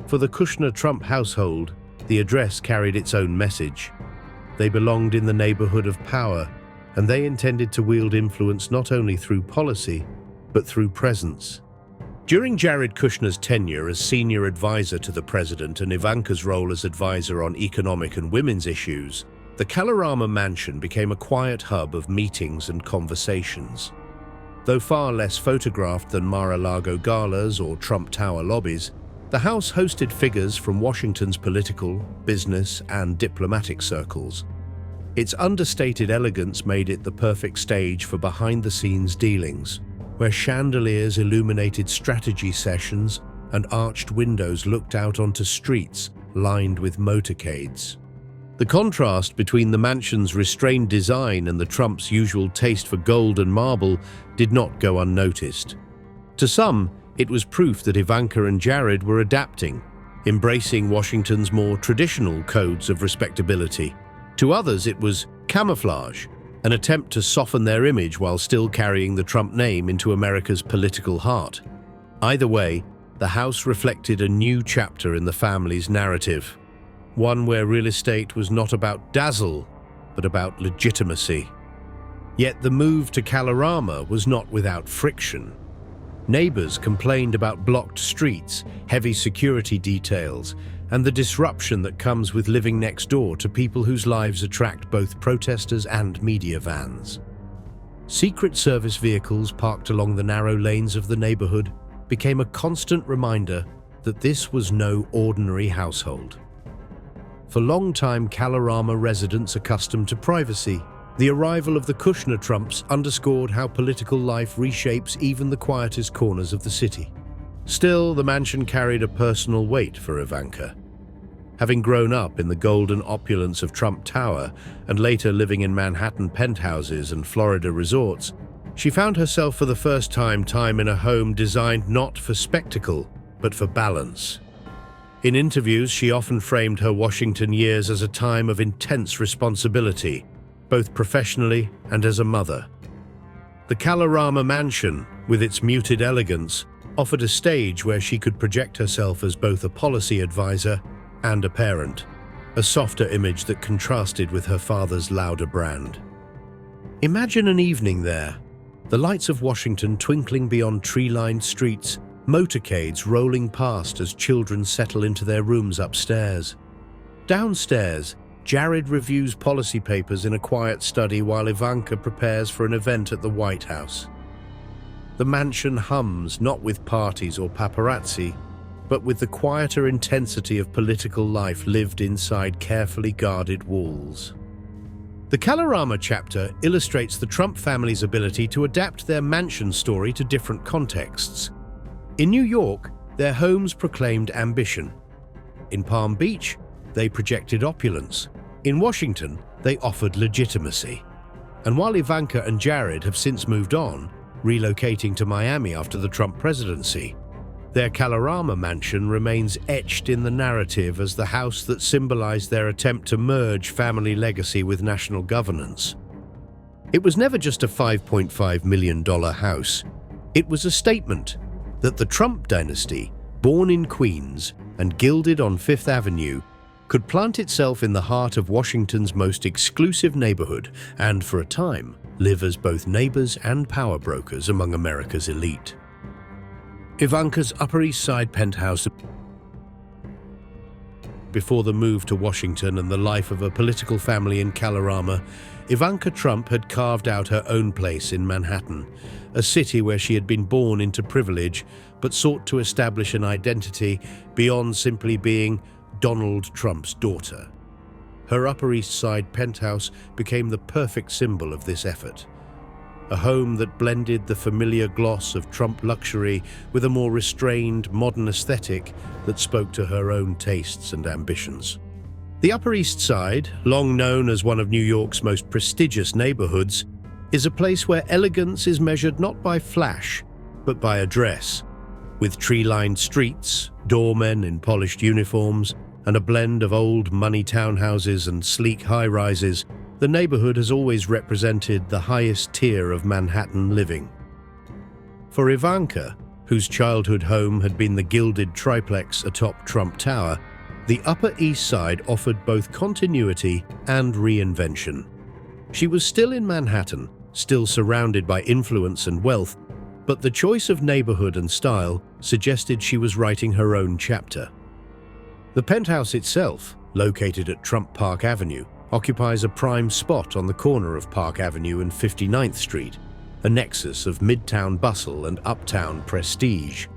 For the Kushner-Trump household, the address carried its own message. They belonged in the neighborhood of power, and they intended to wield influence not only through policy, but through presence. During Jared Kushner's tenure as senior advisor to the president and Ivanka's role as advisor on economic and women's issues, the Kalorama Mansion became a quiet hub of meetings and conversations. Though far less photographed than Mar-a-Lago galas or Trump Tower lobbies, the house hosted figures from Washington's political, business, and diplomatic circles. Its understated elegance made it the perfect stage for behind-the-scenes dealings, where chandeliers illuminated strategy sessions and arched windows looked out onto streets lined with motorcades. The contrast between the mansion's restrained design and the Trump's usual taste for gold and marble did not go unnoticed. To some, it was proof that Ivanka and Jared were adapting, embracing Washington's more traditional codes of respectability. To others, it was camouflage, an attempt to soften their image while still carrying the Trump name into America's political heart. Either way, the house reflected a new chapter in the family's narrative, one where real estate was not about dazzle, but about legitimacy. Yet the move to Kalorama was not without friction. Neighbors complained about blocked streets, heavy security details, and the disruption that comes with living next door to people whose lives attract both protesters and media vans. Secret Service vehicles parked along the narrow lanes of the neighborhood became a constant reminder that this was no ordinary household. For long-time Kalorama residents accustomed to privacy, the arrival of the Kushner Trumps underscored how political life reshapes even the quietest corners of the city. Still, the mansion carried a personal weight for Ivanka. Having grown up in the golden opulence of Trump Tower and later living in Manhattan penthouses and Florida resorts, she found herself for the first time in a home designed not for spectacle, but for balance. In interviews, she often framed her Washington years as a time of intense responsibility, both professionally and as a mother. The Kalorama mansion, with its muted elegance, offered a stage where she could project herself as both a policy advisor and a parent, a softer image that contrasted with her father's louder brand. Imagine an evening there, the lights of Washington twinkling beyond tree-lined streets, motorcades rolling past as children settle into their rooms upstairs. Downstairs, Jared reviews policy papers in a quiet study while Ivanka prepares for an event at the White House. The mansion hums not with parties or paparazzi, but with the quieter intensity of political life lived inside carefully guarded walls. The Kalorama chapter illustrates the Trump family's ability to adapt their mansion story to different contexts. In New York, their homes proclaimed ambition. In Palm Beach, they projected opulence. In Washington, they offered legitimacy. And while Ivanka and Jared have since moved on, relocating to Miami after the Trump presidency, their Kalorama mansion remains etched in the narrative as the house that symbolized their attempt to merge family legacy with national governance. It was never just a $5.5 million house. It was a statement that the Trump dynasty, born in Queens and gilded on Fifth Avenue, could plant itself in the heart of Washington's most exclusive neighborhood and, for a time, live as both neighbors and power brokers among America's elite. Ivanka's Upper East Side penthouse. Before the move to Washington and the life of a political family in Kalorama, Ivanka Trump had carved out her own place in Manhattan, a city where she had been born into privilege but sought to establish an identity beyond simply being Donald Trump's daughter. Her Upper East Side penthouse became the perfect symbol of this effort. A home that blended the familiar gloss of Trump luxury with a more restrained, modern aesthetic that spoke to her own tastes and ambitions. The Upper East Side, long known as one of New York's most prestigious neighborhoods, is a place where elegance is measured not by flash, but by address. With tree-lined streets, doormen in polished uniforms, and a blend of old money townhouses and sleek high-rises, the neighborhood has always represented the highest tier of Manhattan living. For Ivanka, whose childhood home had been the gilded triplex atop Trump Tower, the Upper East Side offered both continuity and reinvention. She was still in Manhattan, still surrounded by influence and wealth, but the choice of neighborhood and style suggested she was writing her own chapter. The penthouse itself, located at Trump Park Avenue, occupies a prime spot on the corner of Park Avenue and 59th Street, a nexus of midtown bustle and uptown prestige.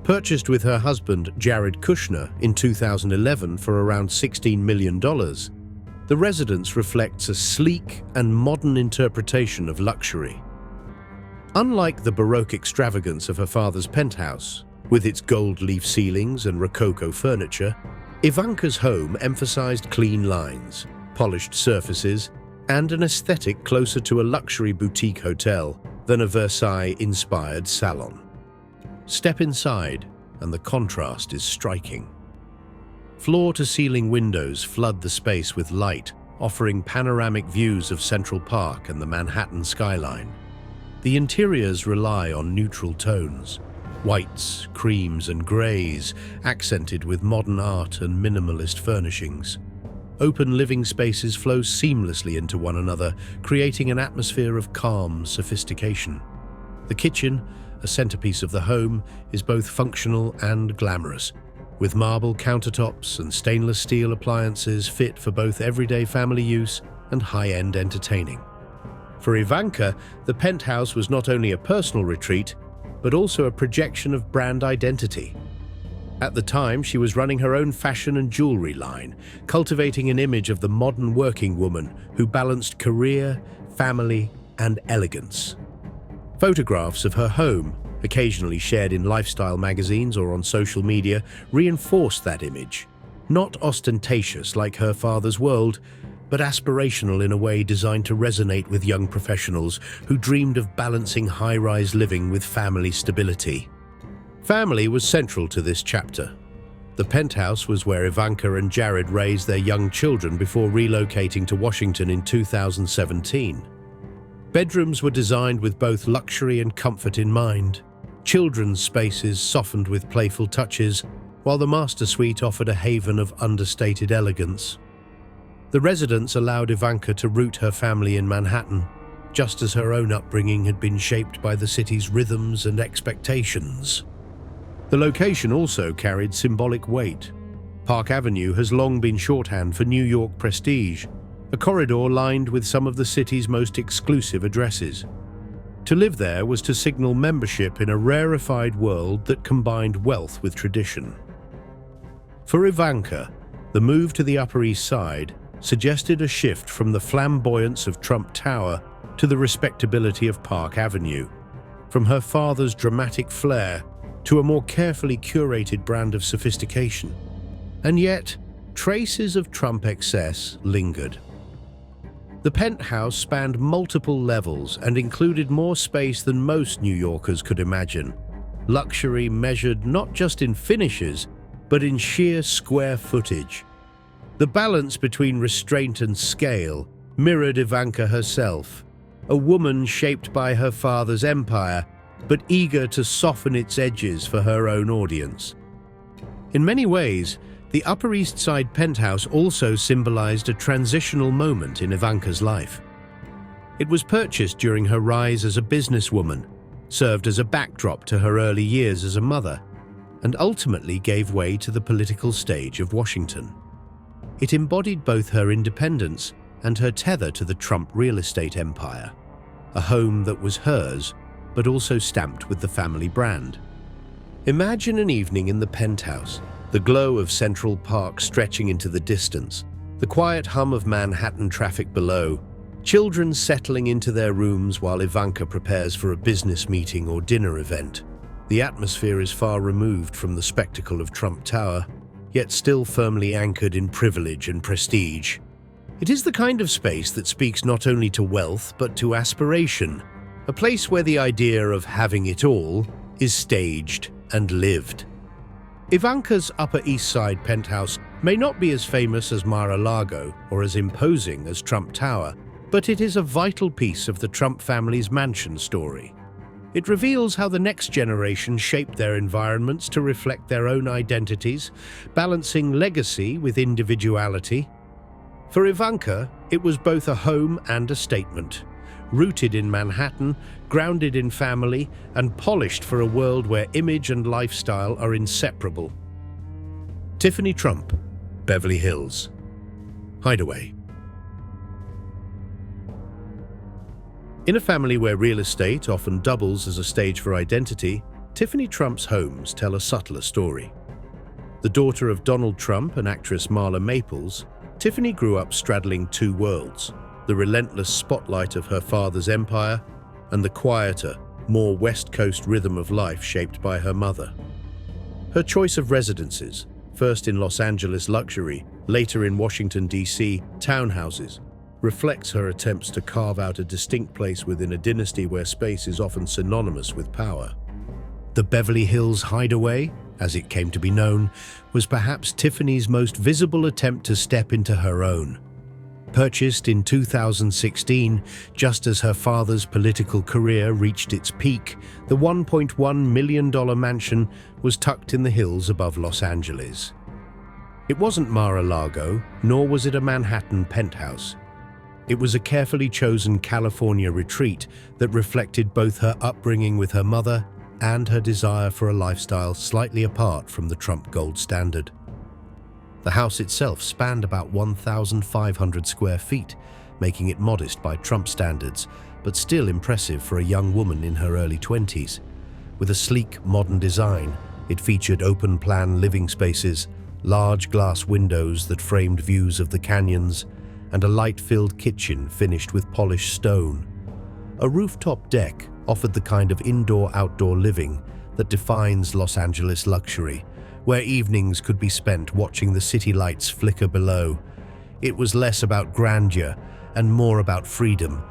Purchased with her husband Jared Kushner in 2011 for around $16 million, the residence reflects a sleek and modern interpretation of luxury. Unlike the Baroque extravagance of her father's penthouse, with its gold leaf ceilings and Rococo furniture, Ivanka's home emphasized clean lines, polished surfaces, and an aesthetic closer to a luxury boutique hotel than a Versailles-inspired salon. Step inside, and the contrast is striking. Floor-to-ceiling windows flood the space with light, offering panoramic views of Central Park and the Manhattan skyline. The interiors rely on neutral tones, whites, creams, and grays, accented with modern art and minimalist furnishings. Open living spaces flow seamlessly into one another, creating an atmosphere of calm sophistication. The kitchen, a centerpiece of the home, is both functional and glamorous, with marble countertops and stainless steel appliances fit for both everyday family use and high-end entertaining. For Ivanka, the penthouse was not only a personal retreat, but also a projection of brand identity. At the time, she was running her own fashion and jewelry line, cultivating an image of the modern working woman who balanced career, family, and elegance. Photographs of her home, occasionally shared in lifestyle magazines or on social media, reinforced that image. Not ostentatious like her father's world, but aspirational in a way designed to resonate with young professionals who dreamed of balancing high-rise living with family stability. Family was central to this chapter. The penthouse was where Ivanka and Jared raised their young children before relocating to Washington in 2017. Bedrooms were designed with both luxury and comfort in mind. Children's spaces softened with playful touches, while the master suite offered a haven of understated elegance. The residence allowed Ivanka to root her family in Manhattan, just as her own upbringing had been shaped by the city's rhythms and expectations. The location also carried symbolic weight. Park Avenue has long been shorthand for New York prestige, a corridor lined with some of the city's most exclusive addresses. To live there was to signal membership in a rarefied world that combined wealth with tradition. For Ivanka, the move to the Upper East Side suggested a shift from the flamboyance of Trump Tower to the respectability of Park Avenue, from her father's dramatic flair to a more carefully curated brand of sophistication. And yet, traces of Trump excess lingered. The penthouse spanned multiple levels and included more space than most New Yorkers could imagine. Luxury measured not just in finishes, but in sheer square footage. The balance between restraint and scale mirrored Ivanka herself, a woman shaped by her father's empire, but eager to soften its edges for her own audience. In many ways, the Upper East Side penthouse also symbolized a transitional moment in Ivanka's life. It was purchased during her rise as a businesswoman, served as a backdrop to her early years as a mother, and ultimately gave way to the political stage of Washington. It embodied both her independence and her tether to the Trump real estate empire, a home that was hers, but also stamped with the family brand. Imagine an evening in the penthouse, the glow of Central Park stretching into the distance, the quiet hum of Manhattan traffic below, children settling into their rooms while Ivanka prepares for a business meeting or dinner event. The atmosphere is far removed from the spectacle of Trump Tower, yet still firmly anchored in privilege and prestige. It is the kind of space that speaks not only to wealth but to aspiration, a place where the idea of having it all is staged and lived. Ivanka's Upper East Side penthouse may not be as famous as Mar-a-Lago or as imposing as Trump Tower, but it is a vital piece of the Trump family's mansion story. It reveals how the next generation shaped their environments to reflect their own identities, balancing legacy with individuality. For Ivanka, it was both a home and a statement, rooted in Manhattan, grounded in family, and polished for a world where image and lifestyle are inseparable. Tiffany Trump, Beverly Hills. Hideaway. In a family where real estate often doubles as a stage for identity, Tiffany Trump's homes tell a subtler story. The daughter of Donald Trump and actress Marla Maples, Tiffany grew up straddling two worlds, the relentless spotlight of her father's empire and the quieter, more West Coast rhythm of life shaped by her mother. Her choice of residences, first in Los Angeles luxury, later in Washington, D.C. townhouses, reflects her attempts to carve out a distinct place within a dynasty where space is often synonymous with power. The Beverly Hills hideaway, as it came to be known, was perhaps Tiffany's most visible attempt to step into her own. Purchased in 2016, just as her father's political career reached its peak, the $1.1 million mansion was tucked in the hills above Los Angeles. It wasn't Mar-a-Lago, nor was it a Manhattan penthouse. It was a carefully chosen California retreat that reflected both her upbringing with her mother and her desire for a lifestyle slightly apart from the Trump gold standard. The house itself spanned about 1,500 square feet, making it modest by Trump standards, but still impressive for a young woman in her early 20s. With a sleek, modern design, it featured open-plan living spaces, large glass windows that framed views of the canyons, and a light-filled kitchen finished with polished stone. A rooftop deck offered the kind of indoor-outdoor living that defines Los Angeles luxury, where evenings could be spent watching the city lights flicker below. It was less about grandeur and more about freedom,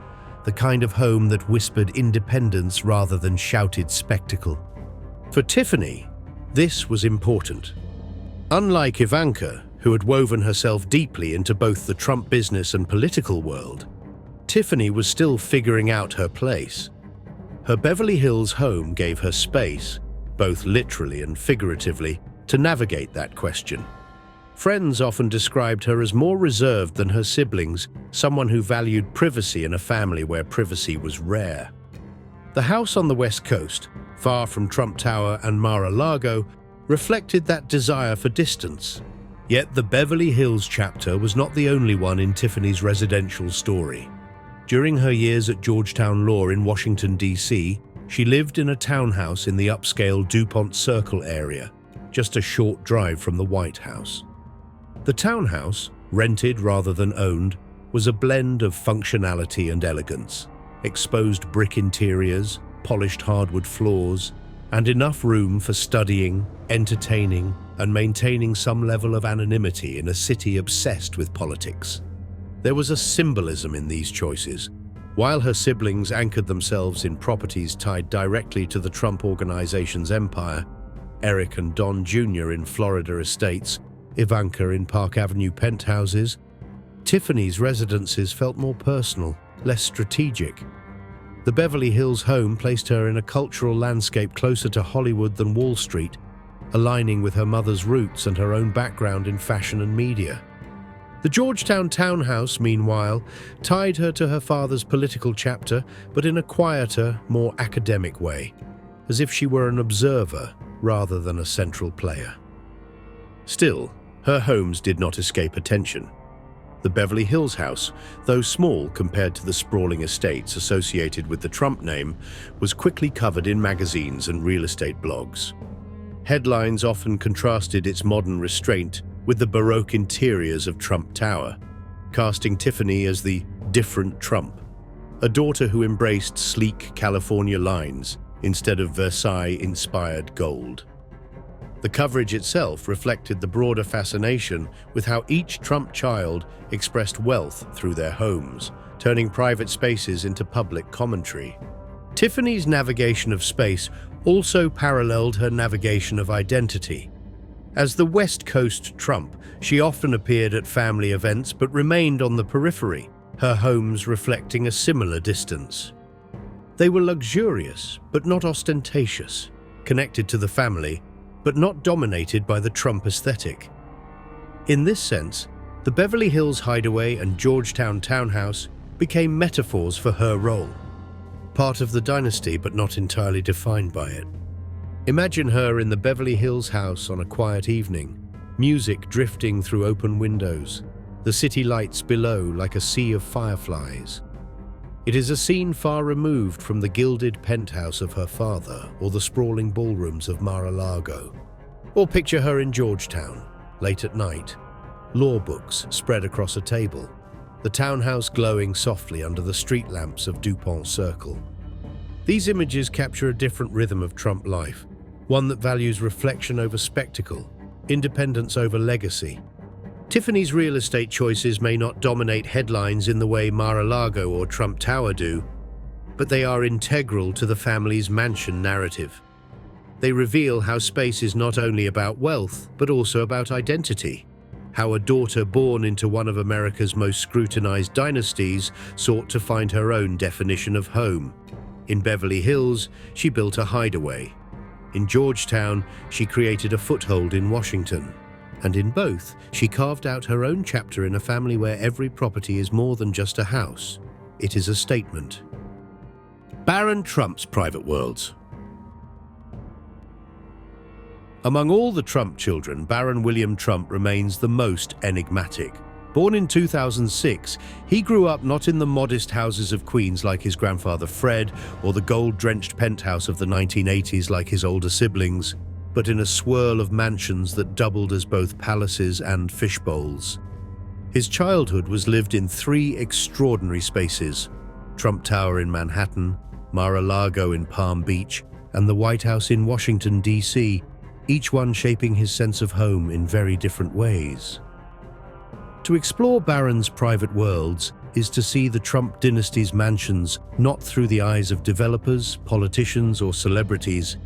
the kind of home that whispered independence rather than shouted spectacle. For Tiffany, this was important. Unlike Ivanka, who had woven herself deeply into both the Trump business and political world, Tiffany was still figuring out her place. Her Beverly Hills home gave her space, both literally and figuratively, to navigate that question. Friends often described her as more reserved than her siblings, someone who valued privacy in a family where privacy was rare. The house on the West Coast, far from Trump Tower and Mar-a-Lago, reflected that desire for distance. Yet the Beverly Hills chapter was not the only one in Tiffany's residential story. During her years at Georgetown Law in Washington, D.C., she lived in a townhouse in the upscale DuPont Circle area, just a short drive from the White House. The townhouse, rented rather than owned, was a blend of functionality and elegance, exposed brick interiors, polished hardwood floors, and enough room for studying, entertaining, and maintaining some level of anonymity in a city obsessed with politics. There was a symbolism in these choices. While her siblings anchored themselves in properties tied directly to the Trump Organization's empire, Eric and Don Jr. in Florida estates, Ivanka in Park Avenue penthouses, Tiffany's residences felt more personal, less strategic. The Beverly Hills home placed her in a cultural landscape closer to Hollywood than Wall Street, aligning with her mother's roots and her own background in fashion and media. The Georgetown townhouse, meanwhile, tied her to her father's political chapter, but in a quieter, more academic way, as if she were an observer rather than a central player. Still, her homes did not escape attention. The Beverly Hills house, though small compared to the sprawling estates associated with the Trump name, was quickly covered in magazines and real estate blogs. Headlines often contrasted its modern restraint with the Baroque interiors of Trump Tower, casting Tiffany as the different Trump, a daughter who embraced sleek California lines instead of Versailles-inspired gold. The coverage itself reflected the broader fascination with how each Trump child expressed wealth through their homes, turning private spaces into public commentary. Tiffany's navigation of space also paralleled her navigation of identity. As the West Coast Trump, she often appeared at family events but remained on the periphery, her homes reflecting a similar distance. They were luxurious but not ostentatious, connected to the family but not dominated by the Trump aesthetic. In this sense, the Beverly Hills hideaway and Georgetown townhouse became metaphors for her role, part of the dynasty but not entirely defined by it. Imagine her in the Beverly Hills house on a quiet evening, music drifting through open windows, the city lights below like a sea of fireflies. It is a scene far removed from the gilded penthouse of her father or the sprawling ballrooms of Mar-a-Lago. Or picture her in Georgetown, late at night, law books spread across a table, the townhouse glowing softly under the street lamps of DuPont Circle. These images capture a different rhythm of Trump life, one that values reflection over spectacle, independence over legacy. Tiffany's real estate choices may not dominate headlines in the way Mar-a-Lago or Trump Tower do, but they are integral to the family's mansion narrative. They reveal how space is not only about wealth, but also about identity. How a daughter born into one of America's most scrutinized dynasties sought to find her own definition of home. In Beverly Hills, she built a hideaway. In Georgetown, she created a foothold in Washington. and in both, she carved out her own chapter in a family where every property is more than just a house. It is a statement. Baron Trump's private worlds. Among all the Trump children, Baron William Trump remains the most enigmatic. Born in 2006, he grew up not in the modest houses of Queens like his grandfather Fred, or the gold-drenched penthouse of the 1980s like his older siblings, but in a swirl of mansions that doubled as both palaces and fishbowls. His childhood was lived in three extraordinary spaces: Trump Tower in Manhattan, Mar-a-Lago in Palm Beach, and the White House in Washington, D.C., each one shaping his sense of home in very different ways. To explore Baron's private worlds is to see the Trump dynasty's mansions not through the eyes of developers, politicians, or celebrities,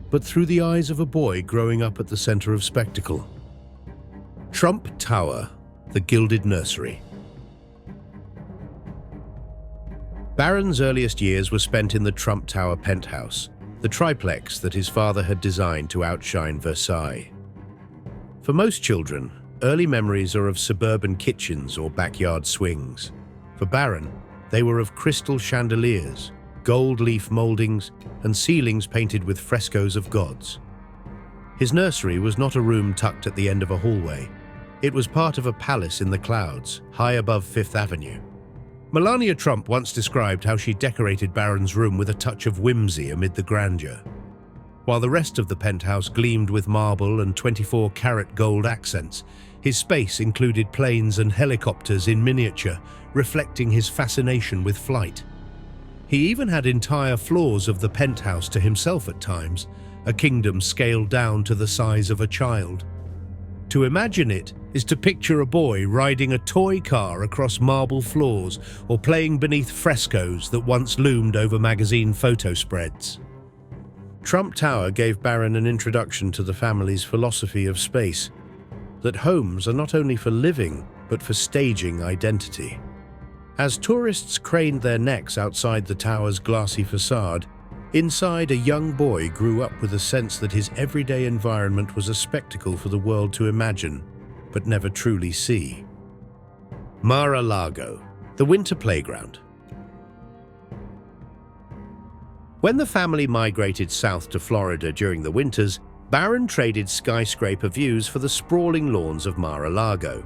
but through the eyes of a boy growing up at the center of spectacle. Trump Tower, the Gilded Nursery. Baron's earliest years were spent in the Trump Tower penthouse, the triplex that his father had designed to outshine Versailles. For most children, early memories are of suburban kitchens or backyard swings. For Baron, they were of crystal chandeliers, gold leaf moldings, and ceilings painted with frescoes of gods. His nursery was not a room tucked at the end of a hallway. It was part of a palace in the clouds, high above Fifth Avenue. Melania Trump once described how she decorated Baron's room with a touch of whimsy amid the grandeur. While the rest of the penthouse gleamed with marble and 24-karat gold accents, his space included planes and helicopters in miniature, reflecting his fascination with flight. He even had entire floors of the penthouse to himself at times, a kingdom scaled down to the size of a child. To imagine it is to picture a boy riding a toy car across marble floors or playing beneath frescoes that once loomed over magazine photo spreads. Trump Tower gave Baron an introduction to the family's philosophy of space, that homes are not only for living, but for staging identity. As tourists craned their necks outside the tower's glassy facade, inside, a young boy grew up with a sense that his everyday environment was a spectacle for the world to imagine, but never truly see. Mar-a-Lago, the winter playground. When the family migrated south to Florida during the winters, Baron traded skyscraper views for the sprawling lawns of Mar-a-Lago.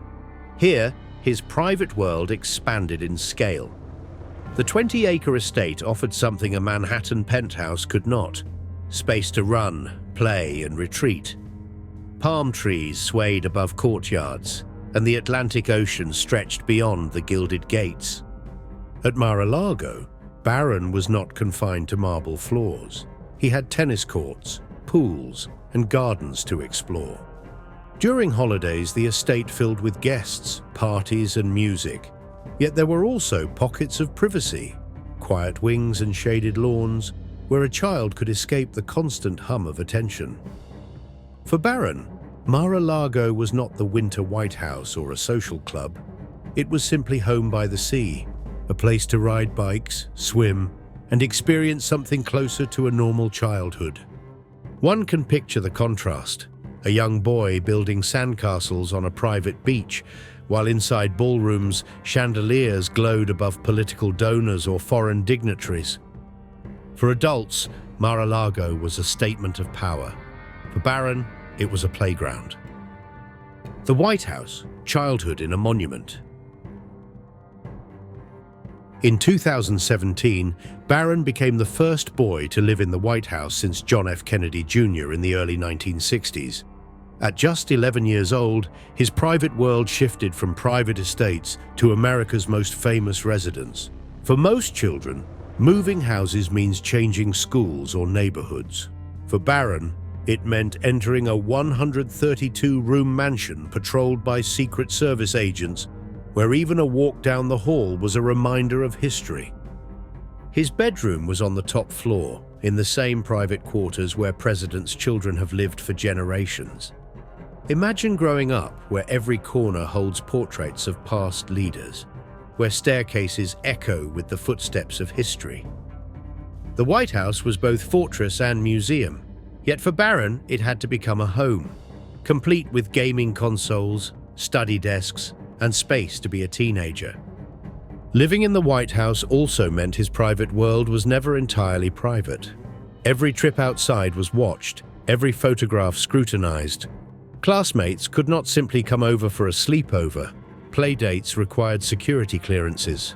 Here, his private world expanded in scale. The 20-acre estate offered something a Manhattan penthouse could not: space to run, play, and retreat. Palm trees swayed above courtyards, and the Atlantic Ocean stretched beyond the gilded gates. At Mar-a-Lago, Baron was not confined to marble floors. He had tennis courts, pools, and gardens to explore. During holidays, the estate filled with guests, parties, and music. Yet there were also pockets of privacy, quiet wings and shaded lawns, where a child could escape the constant hum of attention. For Baron, Mar-a-Lago was not the winter White House or a social club. It was simply home by the sea, a place to ride bikes, swim, and experience something closer to a normal childhood. One can picture the contrast: a young boy building sandcastles on a private beach, while inside ballrooms, chandeliers glowed above political donors or foreign dignitaries. For adults, Mar-a-Lago was a statement of power. For Baron, it was a playground. The White House, childhood in a monument. In 2017, Baron became the first boy to live in the White House since John F. Kennedy Jr. in the early 1960s. At just 11 years old, his private world shifted from private estates to America's most famous residence. For most children, moving houses means changing schools or neighborhoods. For Baron, it meant entering a 132-room mansion patrolled by Secret Service agents, where even a walk down the hall was a reminder of history. His bedroom was on the top floor, in the same private quarters where presidents' children have lived for generations. Imagine growing up where every corner holds portraits of past leaders, where staircases echo with the footsteps of history. The White House was both fortress and museum, yet for Baron, it had to become a home. complete with gaming consoles, study desks, and space to be a teenager. Living in the White House also meant his private world was never entirely private. Every trip outside was watched, every photograph scrutinized. Classmates could not simply come over for a sleepover. Playdates required security clearances.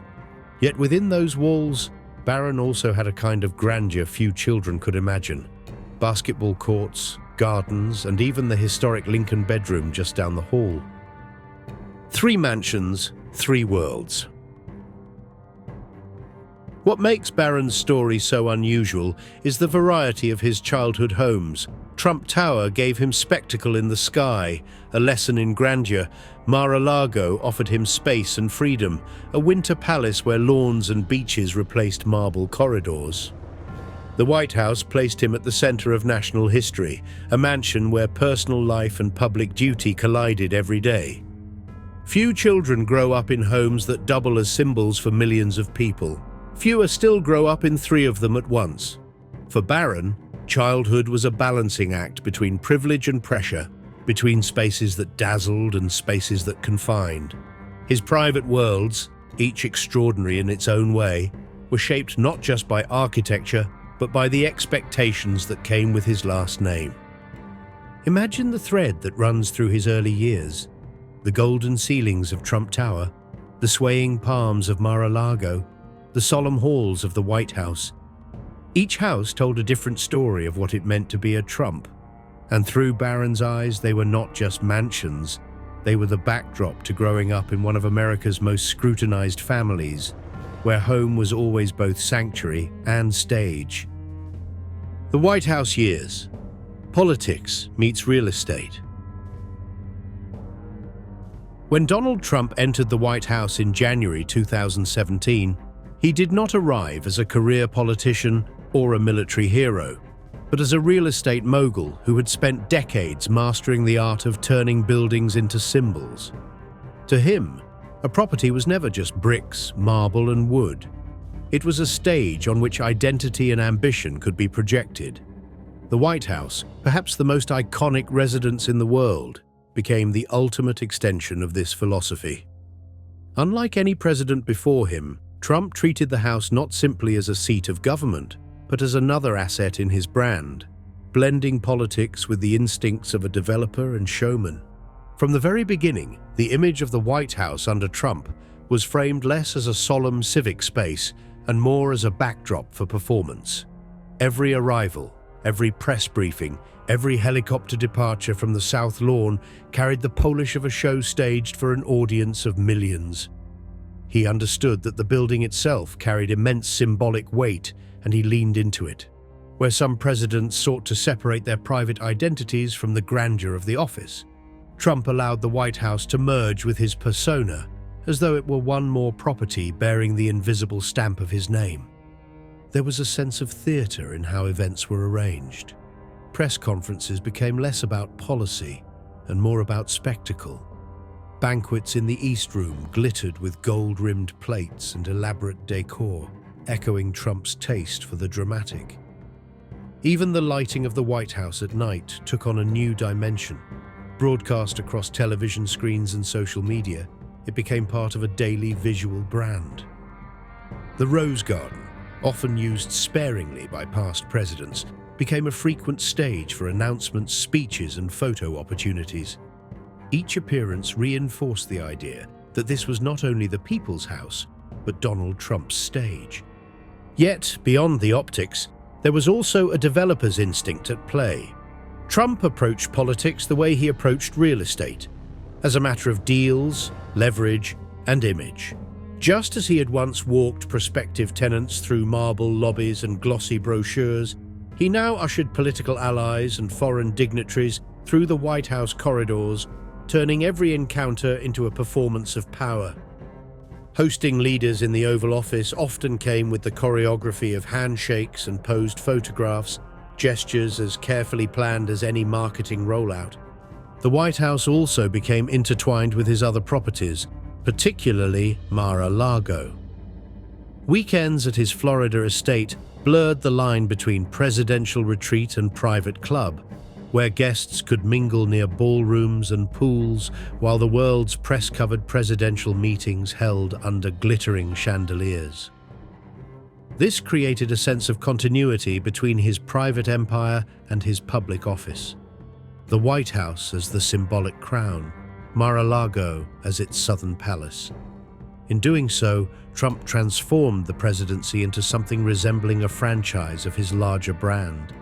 Yet within those walls, Barron also had a kind of grandeur few children could imagine. Basketball courts, gardens, and even the historic Lincoln bedroom just down the hall. 3 mansions, 3 worlds. What makes Barron's story so unusual is the variety of his childhood homes. Trump Tower gave him spectacle in the sky, a lesson in grandeur. Mar-a-Lago offered him space and freedom, a winter palace where lawns and beaches replaced marble corridors. The White House placed him at the center of national history, a mansion where personal life and public duty collided every day. Few children grow up in homes that double as symbols for millions of people. Fewer still grow up in 3 of them at once. For Barron, childhood was a balancing act between privilege and pressure, between spaces that dazzled and spaces that confined. His private worlds, each extraordinary in its own way, were shaped not just by architecture, but by the expectations that came with his last name. Imagine the thread that runs through his early years: the golden ceilings of Trump Tower, the swaying palms of Mar-a-Lago, the solemn halls of the White House. Each house told a different story of what it meant to be a Trump. And through Barron's eyes, they were not just mansions. They were the backdrop to growing up in one of America's most scrutinized families, where home was always both sanctuary and stage. The White House years. Politics meets real estate. When Donald Trump entered the White House in January 2017, he did not arrive as a career politician or a military hero, but as a real estate mogul who had spent decades mastering the art of turning buildings into symbols. To him, a property was never just bricks, marble, and wood. It was a stage on which identity and ambition could be projected. The White House, perhaps the most iconic residence in the world, became the ultimate extension of this philosophy. Unlike any president before him, Trump treated the House not simply as a seat of government, but as another asset in his brand, blending politics with the instincts of a developer and showman. From the very beginning, the image of the White House under Trump was framed less as a solemn civic space and more as a backdrop for performance. Every arrival, every press briefing, every helicopter departure from the South Lawn carried the polish of a show staged for an audience of millions. He understood that the building itself carried immense symbolic weight, and he leaned into it. Where some presidents sought to separate their private identities from the grandeur of the office, Trump allowed the White House to merge with his persona, as though it were one more property bearing the invisible stamp of his name. There was a sense of theater in how events were arranged. Press conferences became less about policy and more about spectacle. Banquets in the East Room glittered with gold-rimmed plates and elaborate decor, echoing Trump's taste for the dramatic. Even the lighting of the White House at night took on a new dimension. Broadcast across television screens and social media, it became part of a daily visual brand. The Rose Garden, often used sparingly by past presidents, became a frequent stage for announcements, speeches, and photo opportunities. Each appearance reinforced the idea that this was not only the people's house, but Donald Trump's stage. Yet, beyond the optics, there was also a developer's instinct at play. Trump approached politics the way he approached real estate, as a matter of deals, leverage, and image. Just as he had once walked prospective tenants through marble lobbies and glossy brochures, he now ushered political allies and foreign dignitaries through the White House corridors, turning every encounter into a performance of power. Hosting leaders in the Oval Office often came with the choreography of handshakes and posed photographs, gestures as carefully planned as any marketing rollout. The White House also became intertwined with his other properties, particularly Mar-a-Lago. Weekends at his Florida estate blurred the line between presidential retreat and private club. where guests could mingle near ballrooms and pools while the world's press-covered presidential meetings held under glittering chandeliers. This created a sense of continuity between his private empire and his public office. The White House as the symbolic crown, Mar-a-Lago as its southern palace. In doing so, Trump transformed the presidency into something resembling a franchise of his larger brand.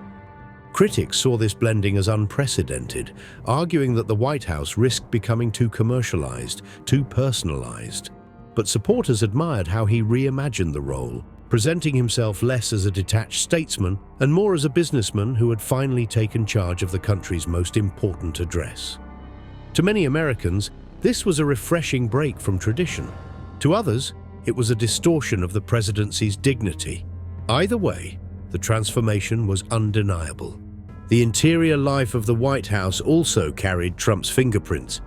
Critics saw this blending as unprecedented, arguing that the White House risked becoming too commercialized, too personalized. But supporters admired how he reimagined the role, presenting himself less as a detached statesman and more as a businessman who had finally taken charge of the country's most important address. To many Americans, this was a refreshing break from tradition. To others, it was a distortion of the presidency's dignity. Either way, the transformation was undeniable. The interior life of the White House also carried Trump's fingerprints.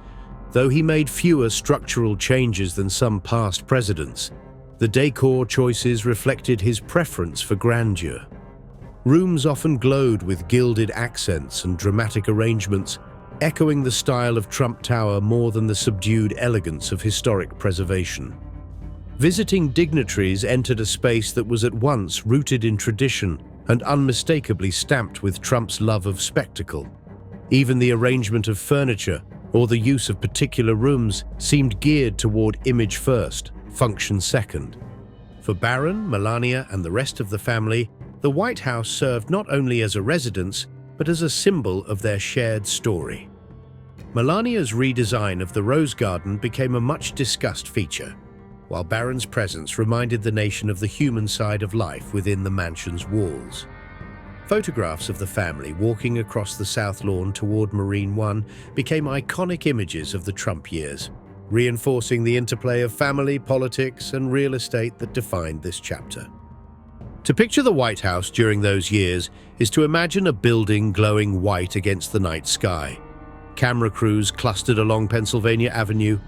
Though he made fewer structural changes than some past presidents, the decor choices reflected his preference for grandeur. Rooms often glowed with gilded accents and dramatic arrangements, echoing the style of Trump Tower more than the subdued elegance of historic preservation. Visiting dignitaries entered a space that was at once rooted in tradition and unmistakably stamped with Trump's love of spectacle. Even the arrangement of furniture or the use of particular rooms seemed geared toward image first, function second. For Barron, Melania, and the rest of the family, the White House served not only as a residence, but as a symbol of their shared story. Melania's redesign of the Rose Garden became a much-discussed feature, while Barron's presence reminded the nation of the human side of life within the mansion's walls. Photographs of the family walking across the South Lawn toward Marine One became iconic images of the Trump years, reinforcing the interplay of family, politics, and real estate that defined this chapter. To picture the White House during those years is to imagine a building glowing white against the night sky, camera crews clustered along Pennsylvania Avenue,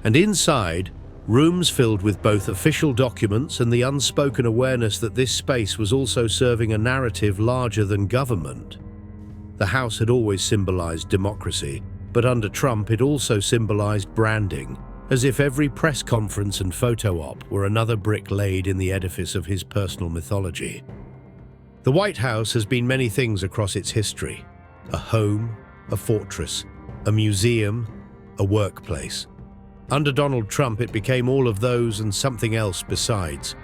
and inside, rooms filled with both official documents and the unspoken awareness that this space was also serving a narrative larger than government. The House had always symbolized democracy, but under Trump it also symbolized branding, as if every press conference and photo op were another brick laid in the edifice of his personal mythology. The White House has been many things across its history: a home, a fortress, a museum, a workplace. Under Donald Trump, it became all of those and something else besides.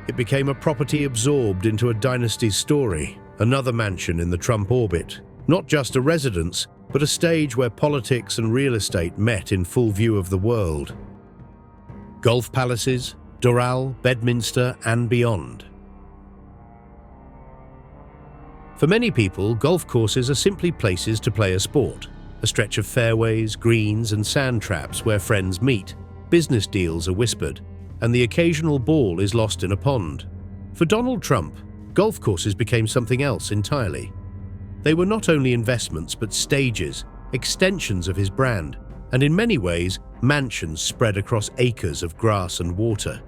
It became a property absorbed into a dynasty's story, another mansion in the Trump orbit, not just a residence, but a stage where politics and real estate met in full view of the world. Golf palaces, Doral, Bedminster, and beyond. For many people, golf courses are simply places to play a sport. A stretch of fairways, greens, and sand traps where friends meet, business deals are whispered, and the occasional ball is lost in a pond. For Donald Trump, golf courses became something else entirely. They were not only investments but stages, extensions of his brand, and in many ways, mansions spread across acres of grass and water.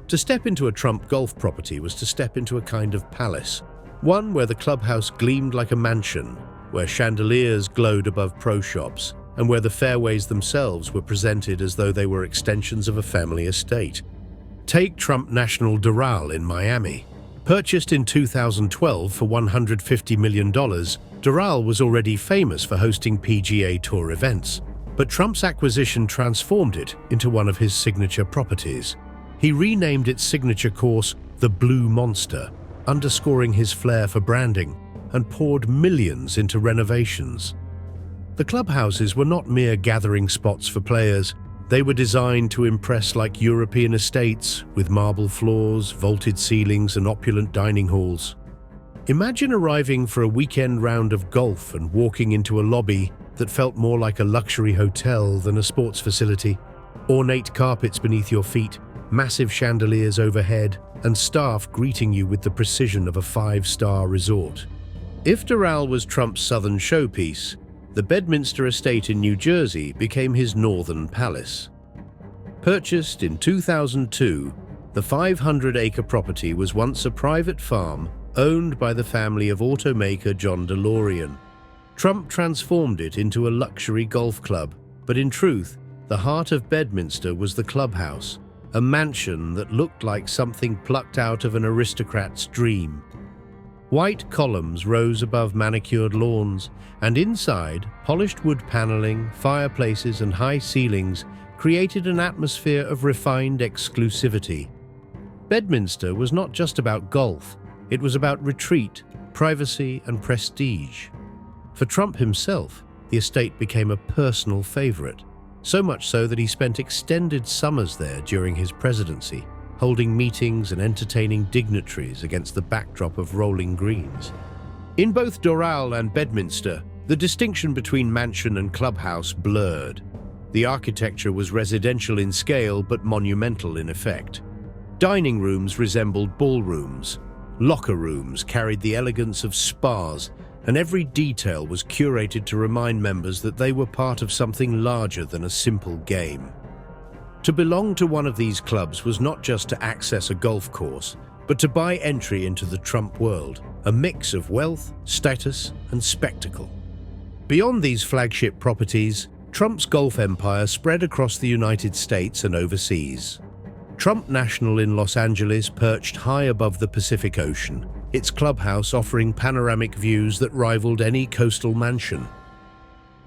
To step into a Trump golf property was to step into a kind of palace, one where the clubhouse gleamed like a mansion, where chandeliers glowed above pro shops, and where the fairways themselves were presented as though they were extensions of a family estate. Take Trump National Doral in Miami. Purchased in 2012 for $150 million, Doral was already famous for hosting PGA Tour events, but Trump's acquisition transformed it into one of his signature properties. He renamed its signature course the Blue Monster, underscoring his flair for branding, and poured millions into renovations. The clubhouses were not mere gathering spots for players. They were designed to impress like European estates, with marble floors, vaulted ceilings, and opulent dining halls. Imagine arriving for a weekend round of golf and walking into a lobby that felt more like a luxury hotel than a sports facility. Ornate carpets beneath your feet, massive chandeliers overhead, and staff greeting you with the precision of a five-star resort. If Doral was Trump's southern showpiece, the Bedminster estate in New Jersey became his northern palace. Purchased in 2002, the 500-acre property was once a private farm owned by the family of automaker John DeLorean. Trump transformed it into a luxury golf club, but in truth, the heart of Bedminster was the clubhouse, a mansion that looked like something plucked out of an aristocrat's dream. White columns rose above manicured lawns, and inside, polished wood paneling, fireplaces, and high ceilings created an atmosphere of refined exclusivity. Bedminster was not just about golf, it was about retreat, privacy, and prestige. For Trump himself, the estate became a personal favorite, so much so that he spent extended summers there during his presidency, holding meetings and entertaining dignitaries against the backdrop of rolling greens. In both Doral and Bedminster, the distinction between mansion and clubhouse blurred. The architecture was residential in scale but monumental in effect. Dining rooms resembled ballrooms. Locker rooms carried the elegance of spas, and every detail was curated to remind members that they were part of something larger than a simple game. To belong to one of these clubs was not just to access a golf course, but to buy entry into the Trump world, a mix of wealth, status, and spectacle. Beyond these flagship properties, Trump's golf empire spread across the United States and overseas. Trump National in Los Angeles perched high above the Pacific Ocean, its clubhouse offering panoramic views that rivaled any coastal mansion.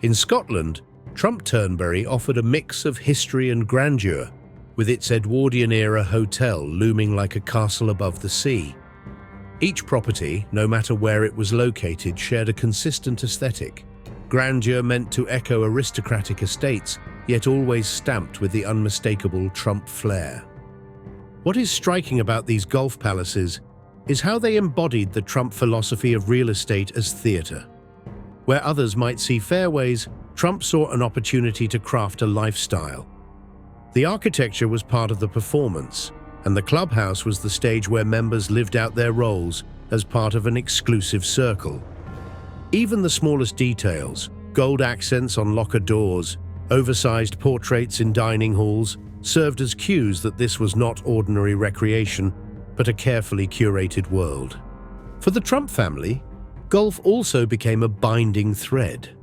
In Scotland, Trump Turnberry offered a mix of history and grandeur, with its Edwardian-era hotel looming like a castle above the sea. Each property, no matter where it was located, shared a consistent aesthetic. Grandeur meant to echo aristocratic estates, yet always stamped with the unmistakable Trump flair. What is striking about these golf palaces is how they embodied the Trump philosophy of real estate as theater. Where others might see fairways, Trump saw an opportunity to craft a lifestyle. The architecture was part of the performance, and the clubhouse was the stage where members lived out their roles as part of an exclusive circle. Even the smallest details, gold accents on locker doors, oversized portraits in dining halls, served as cues that this was not ordinary recreation, but a carefully curated world. For the Trump family, golf also became a binding thread.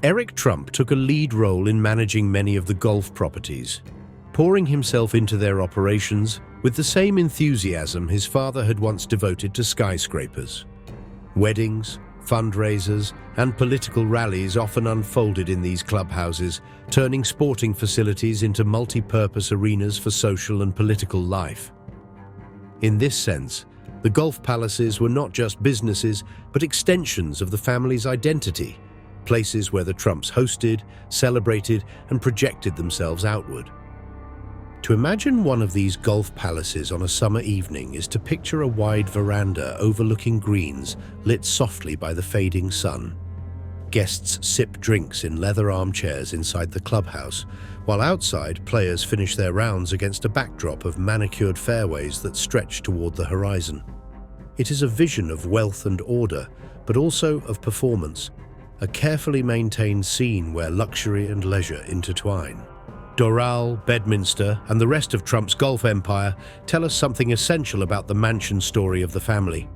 Eric Trump took a lead role in managing many of the golf properties, pouring himself into their operations with the same enthusiasm his father had once devoted to skyscrapers. Weddings, fundraisers, and political rallies often unfolded in these clubhouses, turning sporting facilities into multi-purpose arenas for social and political life. In this sense, the golf palaces were not just businesses, but extensions of the family's identity, places where the Trumps hosted, celebrated, and projected themselves outward. To imagine one of these golf palaces on a summer evening is to picture a wide veranda overlooking greens lit softly by the fading sun. Guests sip drinks in leather armchairs inside the clubhouse, while outside players finish their rounds against a backdrop of manicured fairways that stretch toward the horizon. It is a vision of wealth and order, but also of performance, a carefully maintained scene where luxury and leisure intertwine. Doral, Bedminster, and the rest of Trump's golf empire tell us something essential about the mansion story of the family.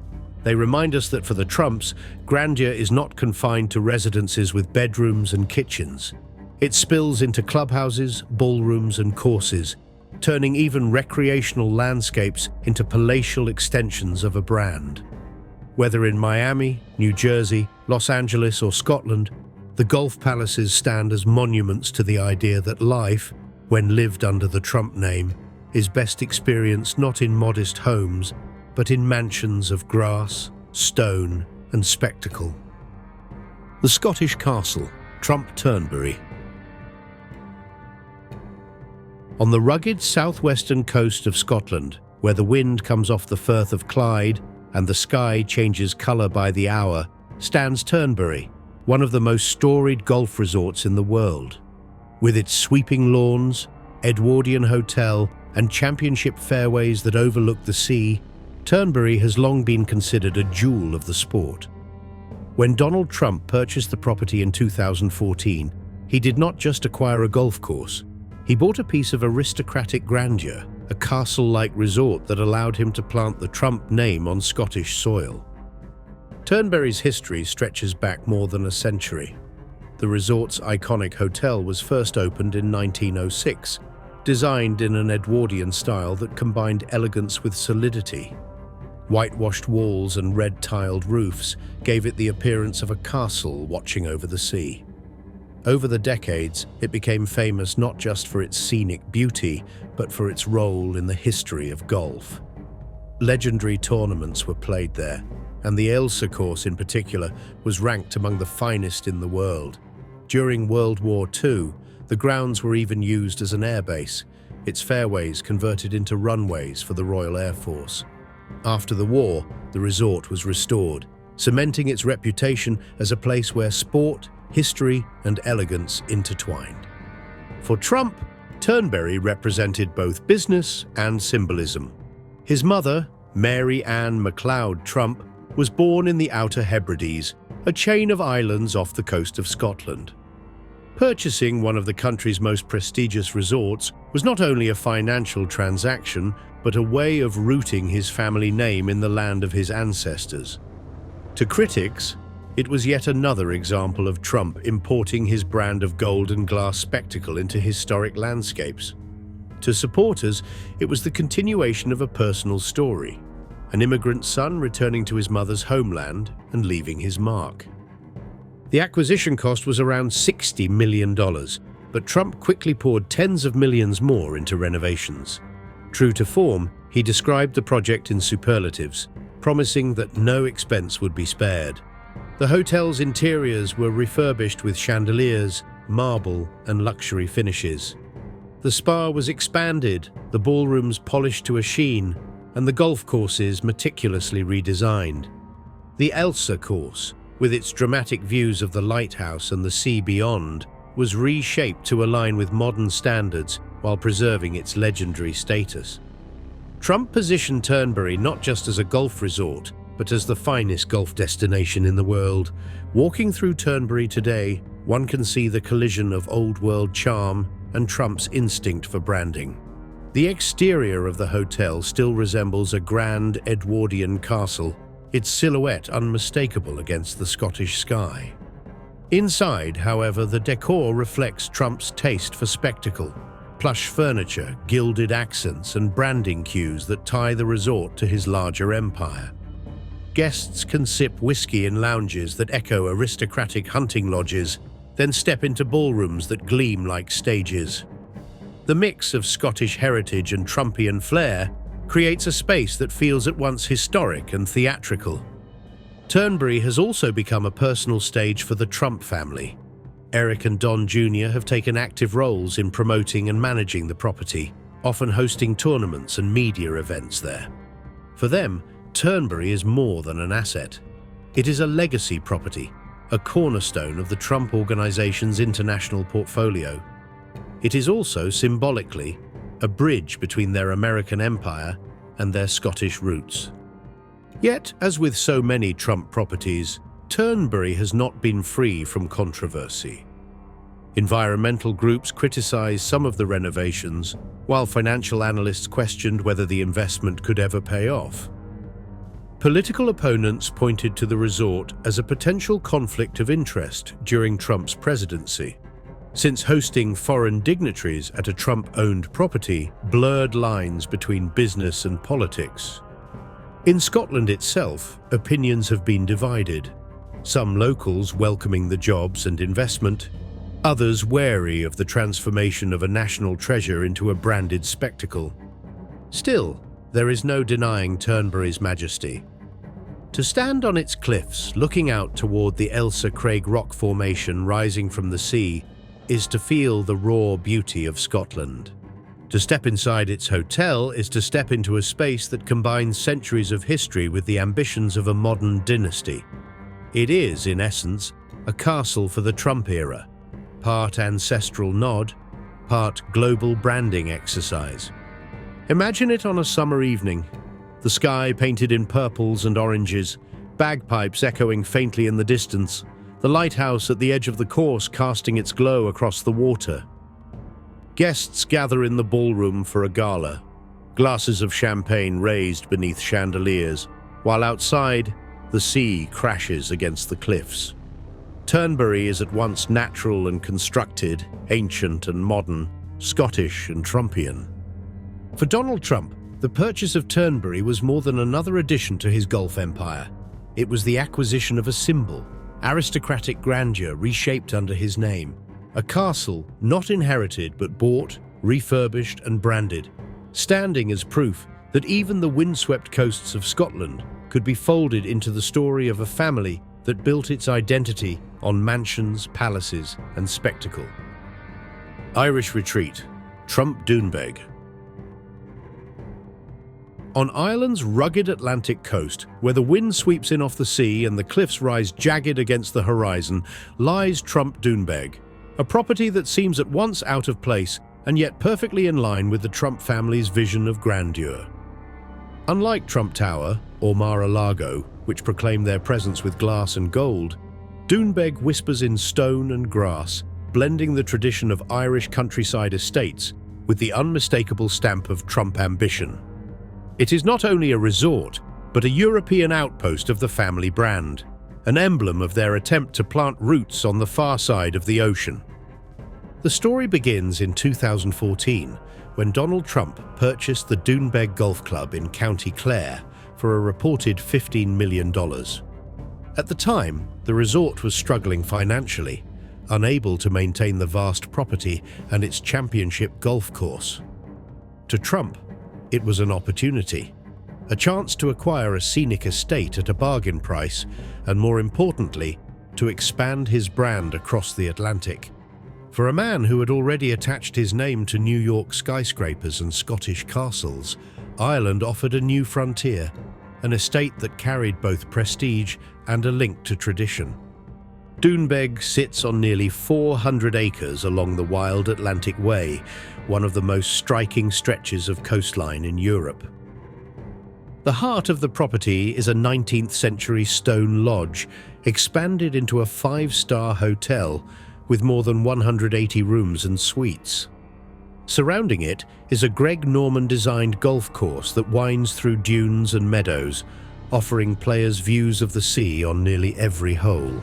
They remind us that for the Trumps, grandeur is not confined to residences with bedrooms and kitchens. It spills into clubhouses, ballrooms, and courses, turning even recreational landscapes into palatial extensions of a brand. Whether in Miami, New Jersey, Los Angeles, or Scotland, the golf palaces stand as monuments to the idea that life, when lived under the Trump name, is best experienced not in modest homes, but in mansions of grass, stone, and spectacle. The Scottish Castle, Trump Turnberry. On the rugged southwestern coast of Scotland, where the wind comes off the Firth of Clyde and the sky changes colour by the hour, stands Turnberry, one of the most storied golf resorts in the world. With its sweeping lawns, Edwardian hotel, and championship fairways that overlook the sea, Turnberry has long been considered a jewel of the sport. When Donald Trump purchased the property in 2014, he did not just acquire a golf course. He bought a piece of aristocratic grandeur, a castle-like resort that allowed him to plant the Trump name on Scottish soil. Turnberry's history stretches back more than a century. The resort's iconic hotel was first opened in 1906, designed in an Edwardian style that combined elegance with solidity. Whitewashed walls and red-tiled roofs gave it the appearance of a castle watching over the sea. Over the decades, it became famous not just for its scenic beauty, but for its role in the history of golf. Legendary tournaments were played there, and the Ailsa course in particular was ranked among the finest in the world. During World War II, the grounds were even used as an airbase, its fairways converted into runways for the Royal Air Force. After the war, the resort was restored, cementing its reputation as a place where sport, history, and elegance intertwined. For Trump, Turnberry represented both business and symbolism. His mother, Mary Ann MacLeod Trump, was born in the Outer Hebrides, a chain of islands off the coast of Scotland. Purchasing one of the country's most prestigious resorts was not only a financial transaction, but a way of rooting his family name in the land of his ancestors. To critics, it was yet another example of Trump importing his brand of golden glass spectacle into historic landscapes. To supporters, it was the continuation of a personal story, an immigrant son returning to his mother's homeland and leaving his mark. The acquisition cost was around $60 million, but Trump quickly poured tens of millions more into renovations. True to form, he described the project in superlatives, promising that no expense would be spared. The hotel's interiors were refurbished with chandeliers, marble, and luxury finishes. The spa was expanded, the ballrooms polished to a sheen, and the golf courses meticulously redesigned. The Ailsa course, with its dramatic views of the lighthouse and the sea beyond, was reshaped to align with modern standards while preserving its legendary status. Trump positioned Turnberry not just as a golf resort, but as the finest golf destination in the world. Walking through Turnberry today, one can see the collision of old-world charm and Trump's instinct for branding. The exterior of the hotel still resembles a grand Edwardian castle, its silhouette unmistakable against the Scottish sky. Inside, however, the decor reflects Trump's taste for spectacle. Plush furniture, gilded accents, and branding cues that tie the resort to his larger empire. Guests can sip whiskey in lounges that echo aristocratic hunting lodges, then step into ballrooms that gleam like stages. The mix of Scottish heritage and Trumpian flair creates a space that feels at once historic and theatrical. Turnberry has also become a personal stage for the Trump family. Eric and Don Jr. have taken active roles in promoting and managing the property, often hosting tournaments and media events there. For them, Turnberry is more than an asset. It is a legacy property, a cornerstone of the Trump Organization's international portfolio. It is also, symbolically, a bridge between their American empire and their Scottish roots. Yet, as with so many Trump properties, Turnberry has not been free from controversy. Environmental groups criticized some of the renovations, while financial analysts questioned whether the investment could ever pay off. Political opponents pointed to the resort as a potential conflict of interest during Trump's presidency, since hosting foreign dignitaries at a Trump-owned property blurred lines between business and politics. In Scotland itself, opinions have been divided. Some locals welcoming the jobs and investment, others wary of the transformation of a national treasure into a branded spectacle. Still, there is no denying Turnberry's majesty. To stand on its cliffs, looking out toward the Ailsa Craig rock formation rising from the sea, is to feel the raw beauty of Scotland. To step inside its hotel is to step into a space that combines centuries of history with the ambitions of a modern dynasty. It is, in essence, a castle for the Trump era, part ancestral nod, part global branding exercise. Imagine it on a summer evening, the sky painted in purples and oranges, bagpipes echoing faintly in the distance, the lighthouse at the edge of the course casting its glow across the water. Guests gather in the ballroom for a gala, glasses of champagne raised beneath chandeliers, while outside, The sea crashes against the cliffs. Turnberry is at once natural and constructed, ancient and modern, Scottish and Trumpian. For Donald Trump, the purchase of Turnberry was more than another addition to his golf empire. It was the acquisition of a symbol, aristocratic grandeur reshaped under his name, a castle not inherited but bought, refurbished and branded, standing as proof that even the windswept coasts of Scotland could be folded into the story of a family that built its identity on mansions, palaces and spectacle. Irish retreat, Trump Doonbeg. On Ireland's rugged Atlantic coast, where the wind sweeps in off the sea and the cliffs rise jagged against the horizon, lies Trump Doonbeg, a property that seems at once out of place and yet perfectly in line with the Trump family's vision of grandeur. Unlike Trump Tower or Mar-a-Lago, which proclaim their presence with glass and gold, Doonbeg whispers in stone and grass, blending the tradition of Irish countryside estates with the unmistakable stamp of Trump ambition. It is not only a resort, but a European outpost of the family brand, an emblem of their attempt to plant roots on the far side of the ocean. The story begins in 2014, when Donald Trump purchased the Doonbeg Golf Club in County Clare for a reported $15 million. At the time, the resort was struggling financially, unable to maintain the vast property and its championship golf course. To Trump, it was an opportunity, a chance to acquire a scenic estate at a bargain price, and more importantly, to expand his brand across the Atlantic. For a man who had already attached his name to New York skyscrapers and Scottish castles, Ireland offered a new frontier, an estate that carried both prestige and a link to tradition. Doonbeg sits on nearly 400 acres along the wild Atlantic Way, one of the most striking stretches of coastline in Europe. The heart of the property is a 19th-century stone lodge, expanded into a 5-star hotel with more than 180 rooms and suites. Surrounding it is a Greg Norman-designed golf course that winds through dunes and meadows, offering players views of the sea on nearly every hole.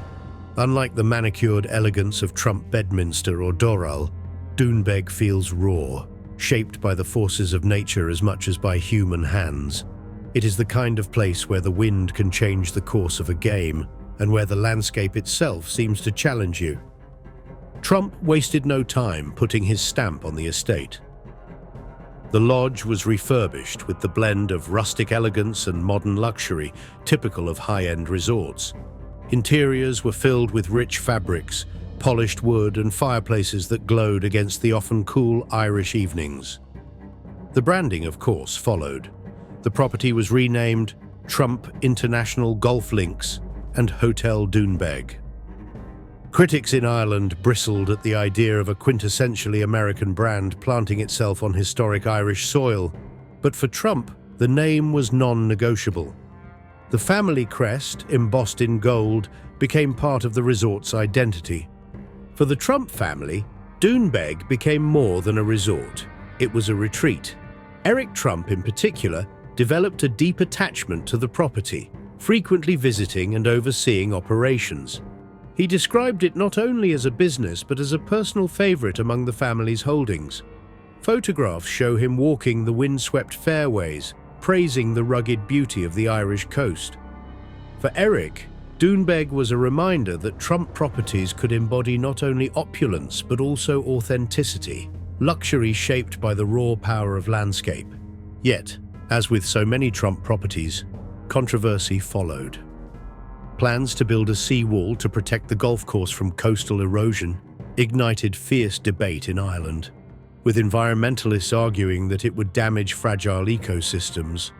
Unlike the manicured elegance of Trump Bedminster or Doral, Doonbeg feels raw, shaped by the forces of nature as much as by human hands. It is the kind of place where the wind can change the course of a game, and where the landscape itself seems to challenge you. Trump wasted no time putting his stamp on the estate. The lodge was refurbished with the blend of rustic elegance and modern luxury typical of high-end resorts. Interiors were filled with rich fabrics, polished wood and fireplaces that glowed against the often cool Irish evenings. The branding, of course, followed. The property was renamed Trump International Golf Links and Hotel Doonbeg. Critics in Ireland bristled at the idea of a quintessentially American brand planting itself on historic Irish soil, but for Trump, the name was non-negotiable. The family crest, embossed in gold, became part of the resort's identity. For the Trump family, Doonbeg became more than a resort. It was a retreat. Eric Trump, in particular, developed a deep attachment to the property, frequently visiting and overseeing operations. He described it not only as a business but as a personal favorite among the family's holdings. Photographs show him walking the windswept fairways, praising the rugged beauty of the Irish coast. For Eric, Doonbeg was a reminder that Trump properties could embody not only opulence but also authenticity, luxury shaped by the raw power of landscape. Yet, as with so many Trump properties, controversy followed. Plans to build a seawall to protect the golf course from coastal erosion ignited fierce debate in Ireland, with environmentalists arguing that it would damage fragile ecosystems.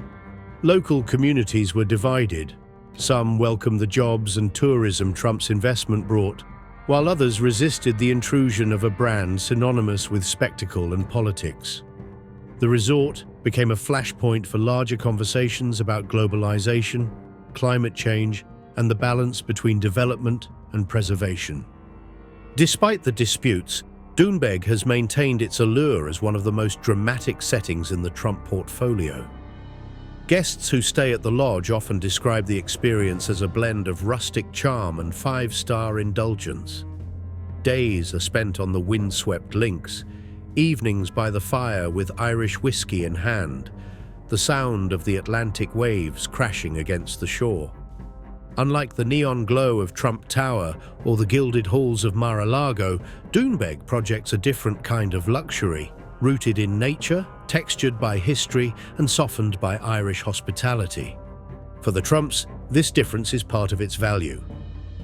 Local communities were divided. Some welcomed the jobs and tourism Trump's investment brought, while others resisted the intrusion of a brand synonymous with spectacle and politics. The resort became a flashpoint for larger conversations about globalization, climate change, and the balance between development and preservation. Despite the disputes, Doonbeg has maintained its allure as one of the most dramatic settings in the Trump portfolio. Guests who stay at the lodge often describe the experience as a blend of rustic charm and five-star indulgence. Days are spent on the windswept links, evenings by the fire with Irish whiskey in hand, the sound of the Atlantic waves crashing against the shore. Unlike the neon glow of Trump Tower or the gilded halls of Mar-a-Lago, Doonbeg projects a different kind of luxury, rooted in nature, textured by history, and softened by Irish hospitality. For the Trumps, this difference is part of its value.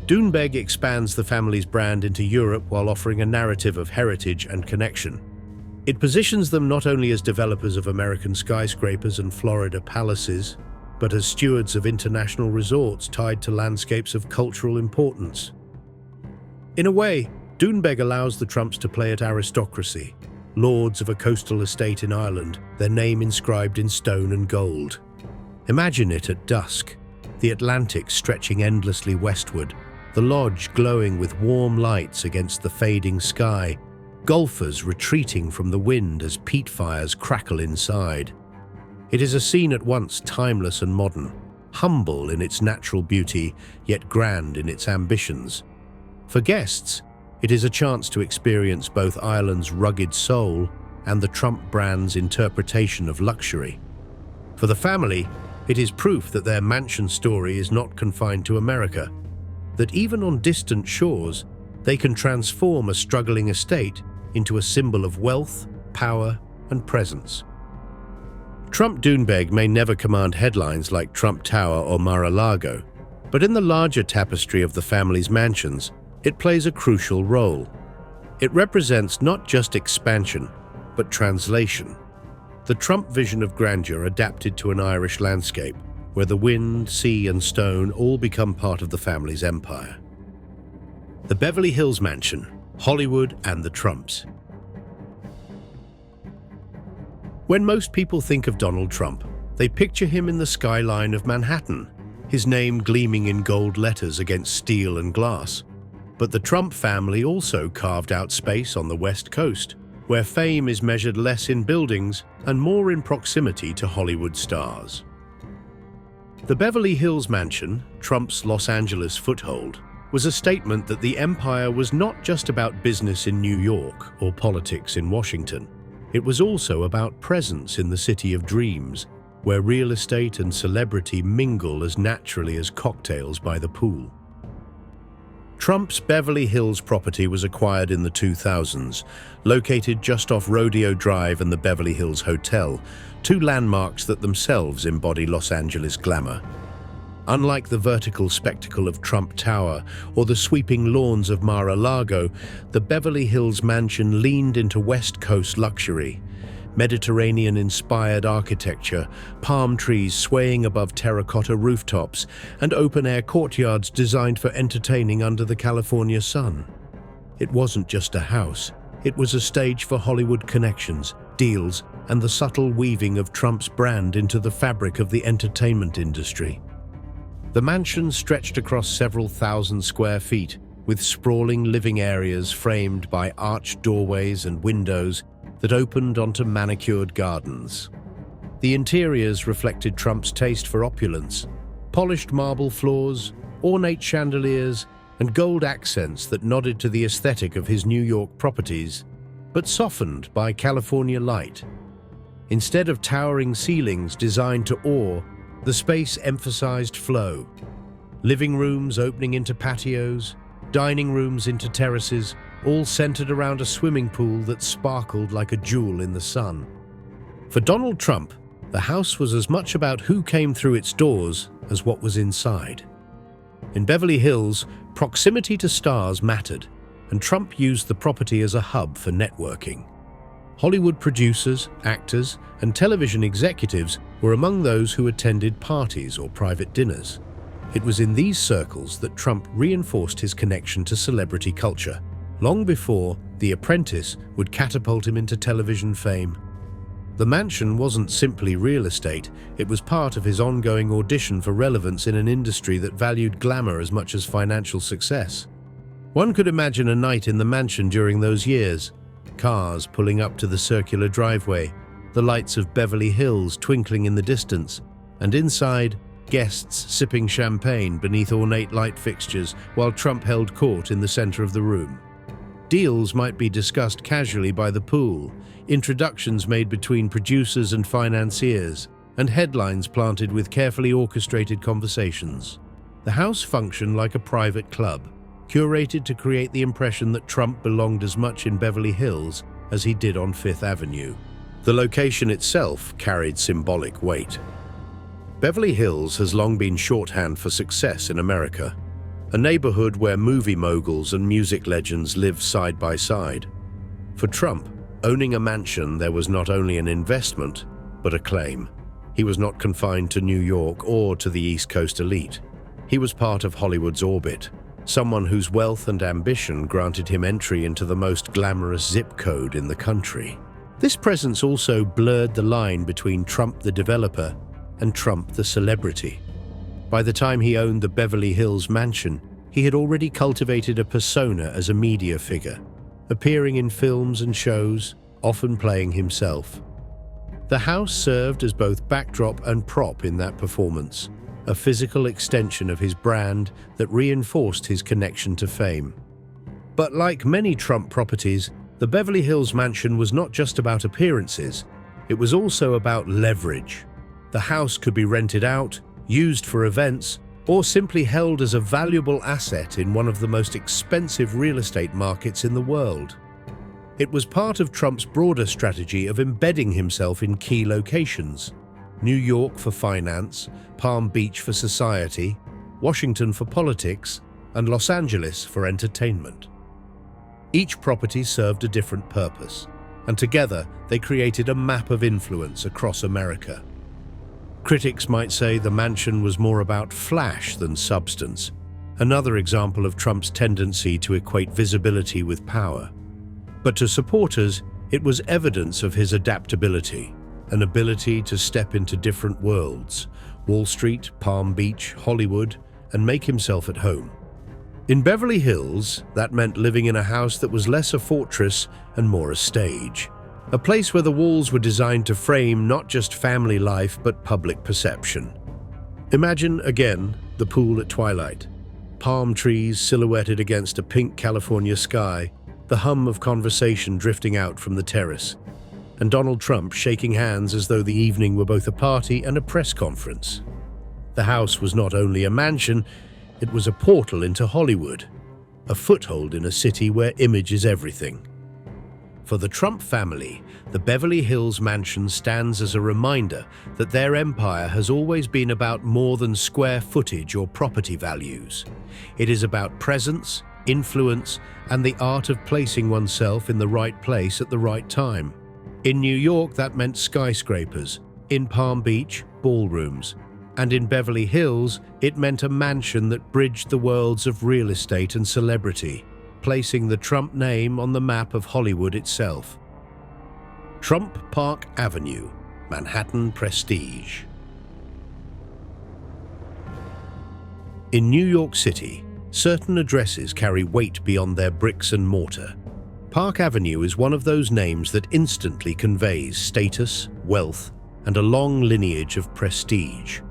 Doonbeg expands the family's brand into Europe while offering a narrative of heritage and connection. It positions them not only as developers of American skyscrapers and Florida palaces, but as stewards of international resorts tied to landscapes of cultural importance. In a way, Doonbeg allows the Trumps to play at aristocracy, lords of a coastal estate in Ireland, their name inscribed in stone and gold. Imagine it at dusk, the Atlantic stretching endlessly westward, the lodge glowing with warm lights against the fading sky, golfers retreating from the wind as peat fires crackle inside. It is a scene at once timeless and modern, humble in its natural beauty, yet grand in its ambitions. For guests, it is a chance to experience both Ireland's rugged soul and the Trump brand's interpretation of luxury. For the family, it is proof that their mansion story is not confined to America, that even on distant shores, they can transform a struggling estate into a symbol of wealth, power, and presence. Trump Doonbeg may never command headlines like Trump Tower or Mar-a-Lago, but in the larger tapestry of the family's mansions, it plays a crucial role. It represents not just expansion, but translation. The Trump vision of grandeur adapted to an Irish landscape, where the wind, sea, and stone all become part of the family's empire. The Beverly Hills Mansion, Hollywood and the Trumps. When most people think of Donald Trump, they picture him in the skyline of Manhattan, his name gleaming in gold letters against steel and glass. But the Trump family also carved out space on the West Coast, where fame is measured less in buildings and more in proximity to Hollywood stars. The Beverly Hills Mansion, Trump's Los Angeles foothold, was a statement that the empire was not just about business in New York or politics in Washington. It was also about presence in the city of dreams, where real estate and celebrity mingle as naturally as cocktails by the pool. Trump's Beverly Hills property was acquired in the 2000s, located just off Rodeo Drive and the Beverly Hills Hotel, two landmarks that themselves embody Los Angeles glamour. Unlike the vertical spectacle of Trump Tower or the sweeping lawns of Mar-a-Lago, the Beverly Hills mansion leaned into West Coast luxury. Mediterranean-inspired architecture, palm trees swaying above terracotta rooftops, and open-air courtyards designed for entertaining under the California sun. It wasn't just a house. It was a stage for Hollywood connections, deals, and the subtle weaving of Trump's brand into the fabric of the entertainment industry. The mansion stretched across several thousand square feet, with sprawling living areas framed by arched doorways and windows that opened onto manicured gardens. The interiors reflected Trump's taste for opulence, polished marble floors, ornate chandeliers, and gold accents that nodded to the aesthetic of his New York properties, but softened by California light. Instead of towering ceilings designed to awe, the space emphasized flow. Living rooms opening into patios, dining rooms into terraces, all centered around a swimming pool that sparkled like a jewel in the sun. For Donald Trump, the house was as much about who came through its doors as what was inside. In Beverly Hills, proximity to stars mattered, and Trump used the property as a hub for networking. Hollywood producers, actors, and television executives were among those who attended parties or private dinners. It was in these circles that Trump reinforced his connection to celebrity culture, long before The Apprentice would catapult him into television fame. The mansion wasn't simply real estate, it was part of his ongoing audition for relevance in an industry that valued glamour as much as financial success. One could imagine a night in the mansion during those years. Cars pulling up to the circular driveway, the lights of Beverly Hills twinkling in the distance, And inside, guests sipping champagne beneath ornate light fixtures while Trump held court in the center of the room. Deals might be discussed casually by the pool, introductions made between producers and financiers, and headlines planted with carefully orchestrated conversations. The house functioned like a private club, curated to create the impression that Trump belonged as much in Beverly Hills as he did on Fifth Avenue. The location itself carried symbolic weight. Beverly Hills has long been shorthand for success in America, a neighborhood where movie moguls and music legends live side by side. For Trump, owning a mansion there was not only an investment, but a claim. He was not confined to New York or to the East Coast elite. He was part of Hollywood's orbit, someone whose wealth and ambition granted him entry into the most glamorous zip code in the country. This presence also blurred the line between Trump the developer and Trump the celebrity. By the time he owned the Beverly Hills mansion, he had already cultivated a persona as a media figure, appearing in films and shows, often playing himself. The house served as both backdrop and prop in that performance, a physical extension of his brand that reinforced his connection to fame. But like many Trump properties, the Beverly Hills mansion was not just about appearances, it was also about leverage. The house could be rented out, used for events, or simply held as a valuable asset in one of the most expensive real estate markets in the world. It was part of Trump's broader strategy of embedding himself in key locations: New York for finance, Palm Beach for society, Washington for politics, and Los Angeles for entertainment. Each property served a different purpose, and together they created a map of influence across America. Critics might say the mansion was more about flash than substance, another example of Trump's tendency to equate visibility with power. But to supporters, it was evidence of his adaptability, an ability to step into different worlds, Wall Street, Palm Beach, Hollywood, and make himself at home. In Beverly Hills, that meant living in a house that was less a fortress and more a stage. A place where the walls were designed to frame not just family life but public perception. Imagine, again, the pool at twilight. Palm trees silhouetted against a pink California sky, the hum of conversation drifting out from the terrace, and Donald Trump shaking hands as though the evening were both a party and a press conference. The house was not only a mansion, it was a portal into Hollywood, a foothold in a city where image is everything. For the Trump family, the Beverly Hills mansion stands as a reminder that their empire has always been about more than square footage or property values. It is about presence, influence, and the art of placing oneself in the right place at the right time. In New York, that meant skyscrapers. In Palm Beach, ballrooms. And in Beverly Hills, it meant a mansion that bridged the worlds of real estate and celebrity, placing the Trump name on the map of Hollywood itself. Trump Park Avenue, Manhattan prestige. In New York City, certain addresses carry weight beyond their bricks and mortar. Park Avenue is one of those names that instantly conveys status, wealth, and a long lineage of prestige.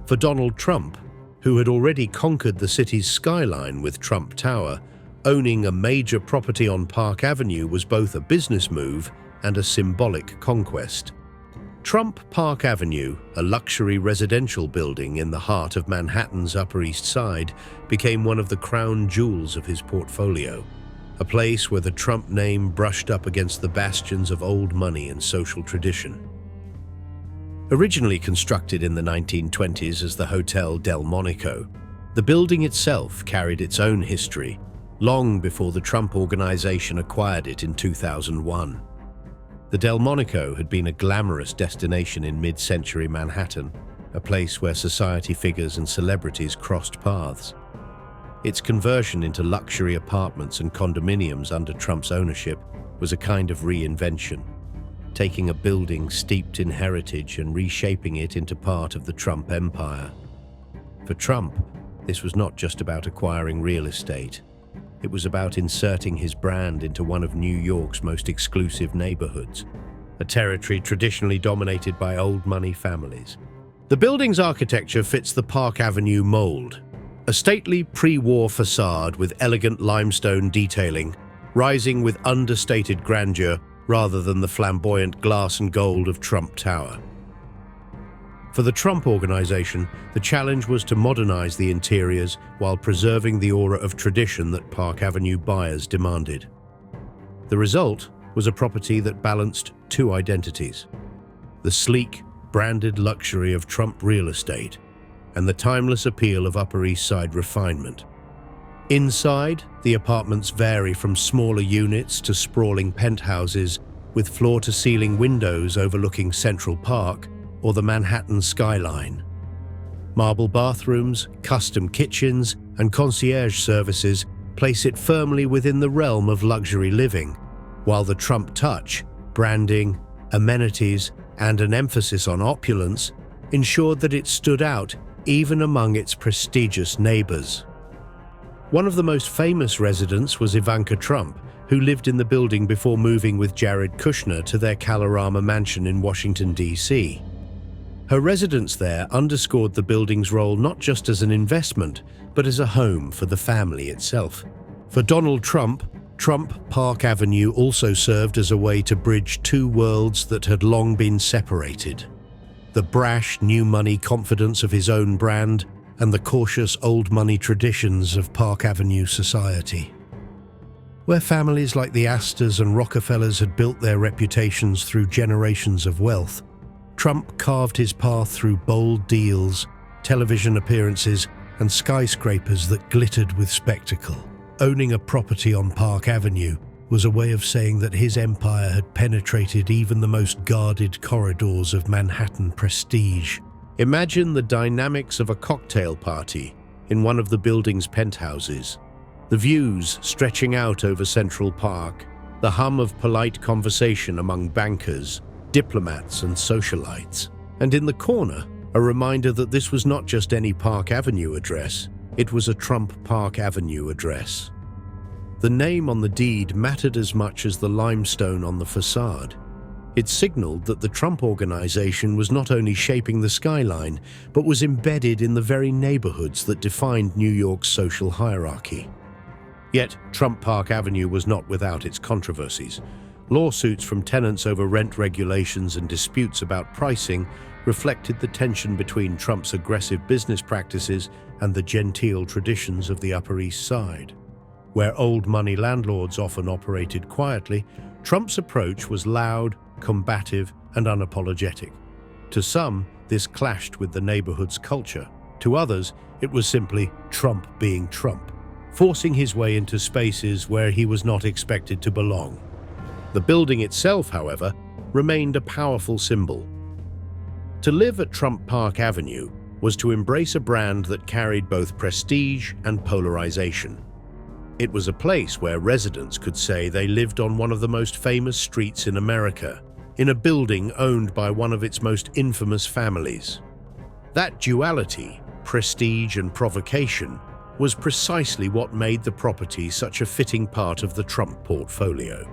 For Donald Trump, who had already conquered the city's skyline with Trump Tower, owning a major property on Park Avenue was both a business move and a symbolic conquest. Trump Park Avenue, a luxury residential building in the heart of Manhattan's Upper East Side, became one of the crown jewels of his portfolio, a place where the Trump name brushed up against the bastions of old money and social tradition. Originally constructed in the 1920s as the Hotel Delmonico, the building itself carried its own history, long before the Trump Organization acquired it in 2001. The Delmonico had been a glamorous destination in mid-century Manhattan, a place where society figures and celebrities crossed paths. Its conversion into luxury apartments and condominiums under Trump's ownership was a kind of reinvention, taking a building steeped in heritage and reshaping it into part of the Trump empire. For Trump, this was not just about acquiring real estate. It was about inserting his brand into one of New York's most exclusive neighborhoods, a territory traditionally dominated by old money families. The building's architecture fits the Park Avenue mold, a stately pre-war facade with elegant limestone detailing, rising with understated grandeur rather than the flamboyant glass and gold of Trump Tower. For the Trump Organization, the challenge was to modernize the interiors while preserving the aura of tradition that Park Avenue buyers demanded. The result was a property that balanced two identities: the sleek, branded luxury of Trump real estate and the timeless appeal of Upper East Side refinement. Inside, the apartments vary from smaller units to sprawling penthouses with floor-to-ceiling windows overlooking Central Park or the Manhattan skyline. Marble bathrooms, custom kitchens, and concierge services place it firmly within the realm of luxury living, while the Trump touch, branding, amenities, and an emphasis on opulence ensured that it stood out even among its prestigious neighbors. One of the most famous residents was Ivanka Trump, who lived in the building before moving with Jared Kushner to their Kalorama mansion in Washington, D.C. Her residence there underscored the building's role not just as an investment, but as a home for the family itself. For Donald Trump, Trump Park Avenue also served as a way to bridge two worlds that had long been separated: the brash new money confidence of his own brand and the cautious old money traditions of Park Avenue society. Where families like the Astors and Rockefellers had built their reputations through generations of wealth, Trump carved his path through bold deals, television appearances, and skyscrapers that glittered with spectacle. Owning a property on Park Avenue was a way of saying that his empire had penetrated even the most guarded corridors of Manhattan prestige. Imagine the dynamics of a cocktail party in one of the building's penthouses. The views stretching out over Central Park, the hum of polite conversation among bankers, diplomats, and socialites. And in the corner, a reminder that this was not just any Park Avenue address, it was a Trump Park Avenue address. The name on the deed mattered as much as the limestone on the facade. It signaled that the Trump Organization was not only shaping the skyline, but was embedded in the very neighborhoods that defined New York's social hierarchy. Yet, Trump Park Avenue was not without its controversies. Lawsuits from tenants over rent regulations and disputes about pricing reflected the tension between Trump's aggressive business practices and the genteel traditions of the Upper East Side. Where old money landlords often operated quietly, Trump's approach was loud, combative, and unapologetic. To some, this clashed with the neighborhood's culture. To others, it was simply Trump being Trump, forcing his way into spaces where he was not expected to belong. The building itself, however, remained a powerful symbol. To live at Trump Park Avenue was to embrace a brand that carried both prestige and polarization. It was a place where residents could say they lived on one of the most famous streets in America, in a building owned by one of its most infamous families. That duality, prestige and provocation, was precisely what made the property such a fitting part of the Trump portfolio.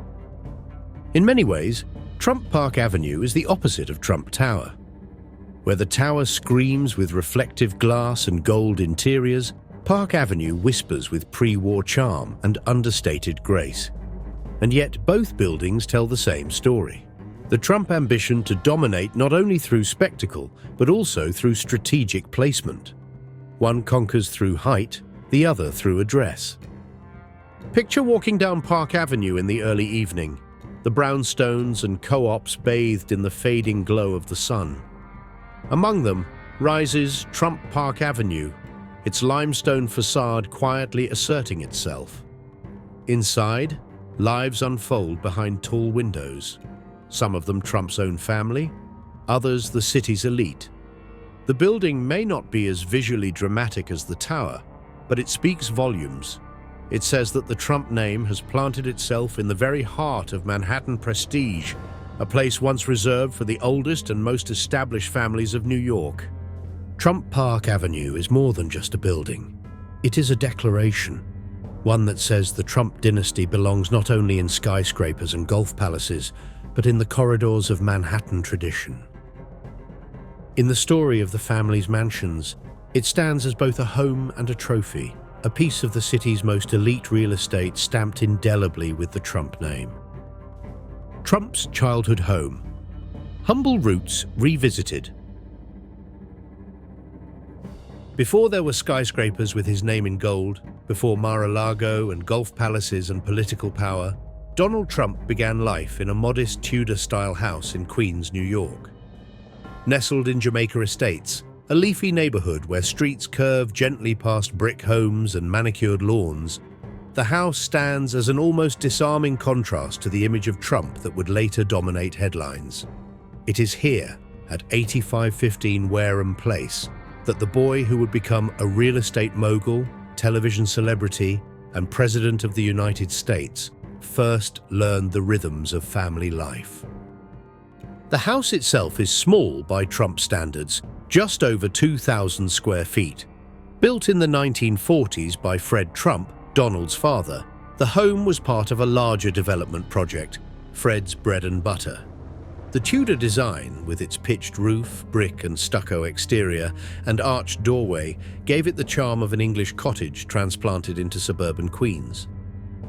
In many ways, Trump Park Avenue is the opposite of Trump Tower. Where the tower screams with reflective glass and gold interiors, Park Avenue whispers with pre-war charm and understated grace. And yet both buildings tell the same story: the Trump ambition to dominate not only through spectacle, but also through strategic placement. One conquers through height, the other through address. Picture walking down Park Avenue in the early evening, the brownstones and co-ops bathed in the fading glow of the sun. Among them rises Trump Park Avenue, its limestone facade quietly asserting itself. Inside, lives unfold behind tall windows, some of them Trump's own family, others the city's elite. The building may not be as visually dramatic as the tower, but it speaks volumes. It says that the Trump name has planted itself in the very heart of Manhattan prestige, a place once reserved for the oldest and most established families of New York. Trump Park Avenue is more than just a building. It is a declaration, one that says the Trump dynasty belongs not only in skyscrapers and golf palaces, but in the corridors of Manhattan tradition. In the story of the family's mansions, it stands as both a home and a trophy, a piece of the city's most elite real estate stamped indelibly with the Trump name. Trump's childhood home. Humble roots revisited. Before there were skyscrapers with his name in gold, before Mar-a-Lago and golf palaces and political power, Donald Trump began life in a modest Tudor-style house in Queens, New York. Nestled in Jamaica Estates, a leafy neighborhood where streets curve gently past brick homes and manicured lawns, the house stands as an almost disarming contrast to the image of Trump that would later dominate headlines. It is here, at 8515 Wareham Place, that the boy who would become a real estate mogul, television celebrity, and President of the United States first learned the rhythms of family life. The house itself is small by Trump standards, just over 2,000 square feet. Built in the 1940s by Fred Trump, Donald's father, the home was part of a larger development project, Fred's Bread and Butter. The Tudor design, with its pitched roof, brick and stucco exterior, and arched doorway, gave it the charm of an English cottage transplanted into suburban Queens.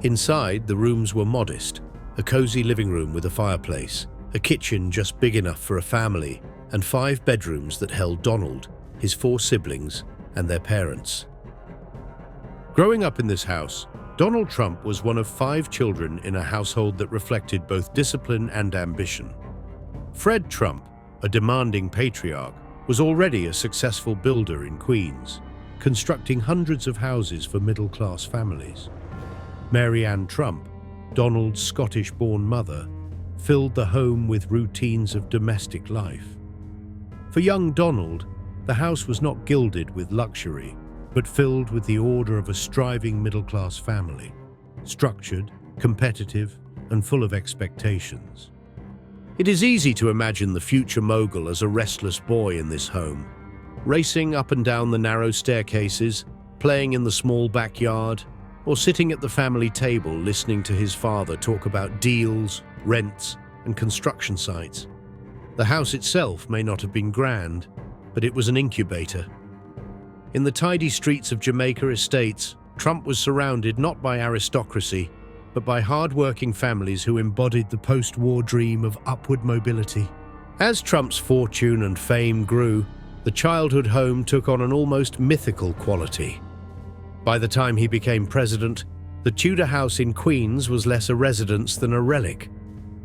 Inside, the rooms were modest, a cozy living room with a fireplace, a kitchen just big enough for a family, and 5 bedrooms that held Donald, his 4 siblings, and their parents. Growing up in this house, Donald Trump was one of 5 children in a household that reflected both discipline and ambition. Fred Trump, a demanding patriarch, was already a successful builder in Queens, constructing hundreds of houses for middle-class families. Mary Ann Trump, Donald's Scottish-born mother, filled the home with routines of domestic life. For young Donald, the house was not gilded with luxury, but filled with the order of a striving middle-class family, structured, competitive, and full of expectations. It is easy to imagine the future mogul as a restless boy in this home, racing up and down the narrow staircases, playing in the small backyard, or sitting at the family table listening to his father talk about deals, rents, and construction sites. The house itself may not have been grand, but it was an incubator. In the tidy streets of Jamaica Estates, Trump was surrounded not by aristocracy, but by hard-working families who embodied the post-war dream of upward mobility. As Trump's fortune and fame grew, the childhood home took on an almost mythical quality. By the time he became president, the Tudor house in Queens was less a residence than a relic,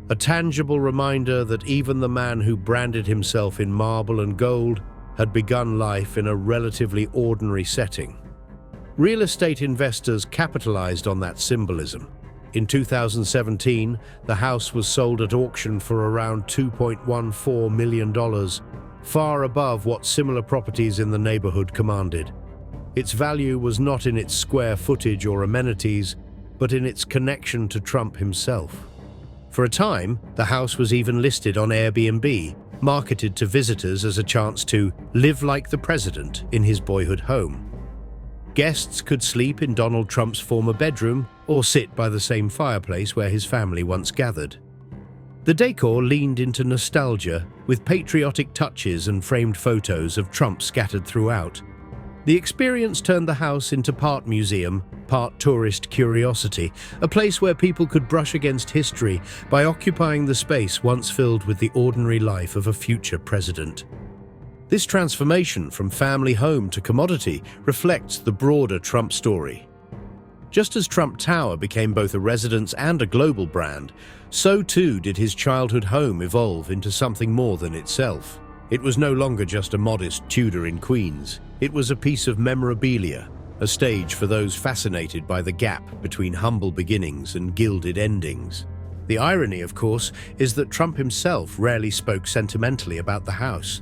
a tangible reminder that even the man who branded himself in marble and gold had begun life in a relatively ordinary setting. Real estate investors capitalized on that symbolism. In 2017, the house was sold at auction for around $2.14 million, far above what similar properties in the neighborhood commanded. Its value was not in its square footage or amenities, but in its connection to Trump himself. For a time, the house was even listed on Airbnb, marketed to visitors as a chance to live like the president in his boyhood home. Guests could sleep in Donald Trump's former bedroom or sit by the same fireplace where his family once gathered. The decor leaned into nostalgia, with patriotic touches and framed photos of Trump scattered throughout. The experience turned the house into part museum, part tourist curiosity, a place where people could brush against history by occupying the space once filled with the ordinary life of a future president. This transformation from family home to commodity reflects the broader Trump story. Just as Trump Tower became both a residence and a global brand, so too did his childhood home evolve into something more than itself. It was no longer just a modest Tudor in Queens. It was a piece of memorabilia, a stage for those fascinated by the gap between humble beginnings and gilded endings. The irony, of course, is that Trump himself rarely spoke sentimentally about the house.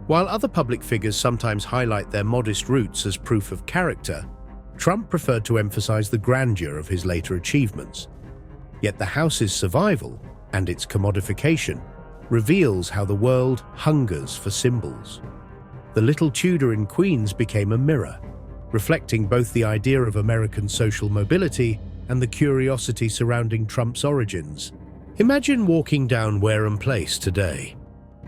While other public figures sometimes highlight their modest roots as proof of character, Trump preferred to emphasize the grandeur of his later achievements. Yet the house's survival, and its commodification, reveals how the world hungers for symbols. The little Tudor in Queens became a mirror, reflecting both the idea of American social mobility and the curiosity surrounding Trump's origins. Imagine walking down Wareham Place today.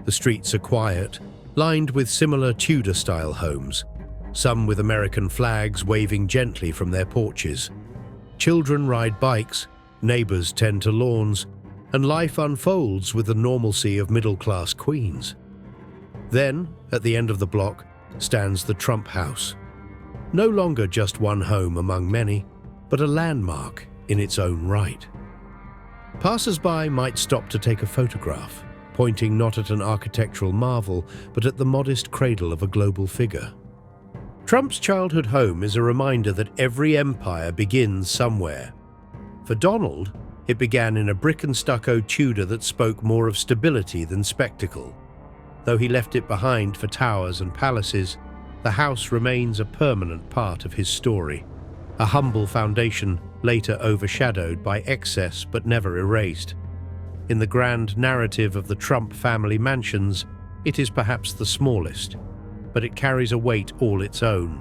The streets are quiet, lined with similar Tudor-style homes, some with American flags waving gently from their porches. Children ride bikes, neighbors tend to lawns, and life unfolds with the normalcy of middle-class Queens. Then, at the end of the block, stands the Trump House. No longer just one home among many, but a landmark in its own right. Passers-by might stop to take a photograph, pointing not at an architectural marvel, but at the modest cradle of a global figure. Trump's childhood home is a reminder that every empire begins somewhere. For Donald, it began in a brick-and-stucco Tudor that spoke more of stability than spectacle. Though he left it behind for towers and palaces, the house remains a permanent part of his story, a humble foundation later overshadowed by excess but never erased. In the grand narrative of the Trump family mansions, it is perhaps the smallest, but it carries a weight all its own.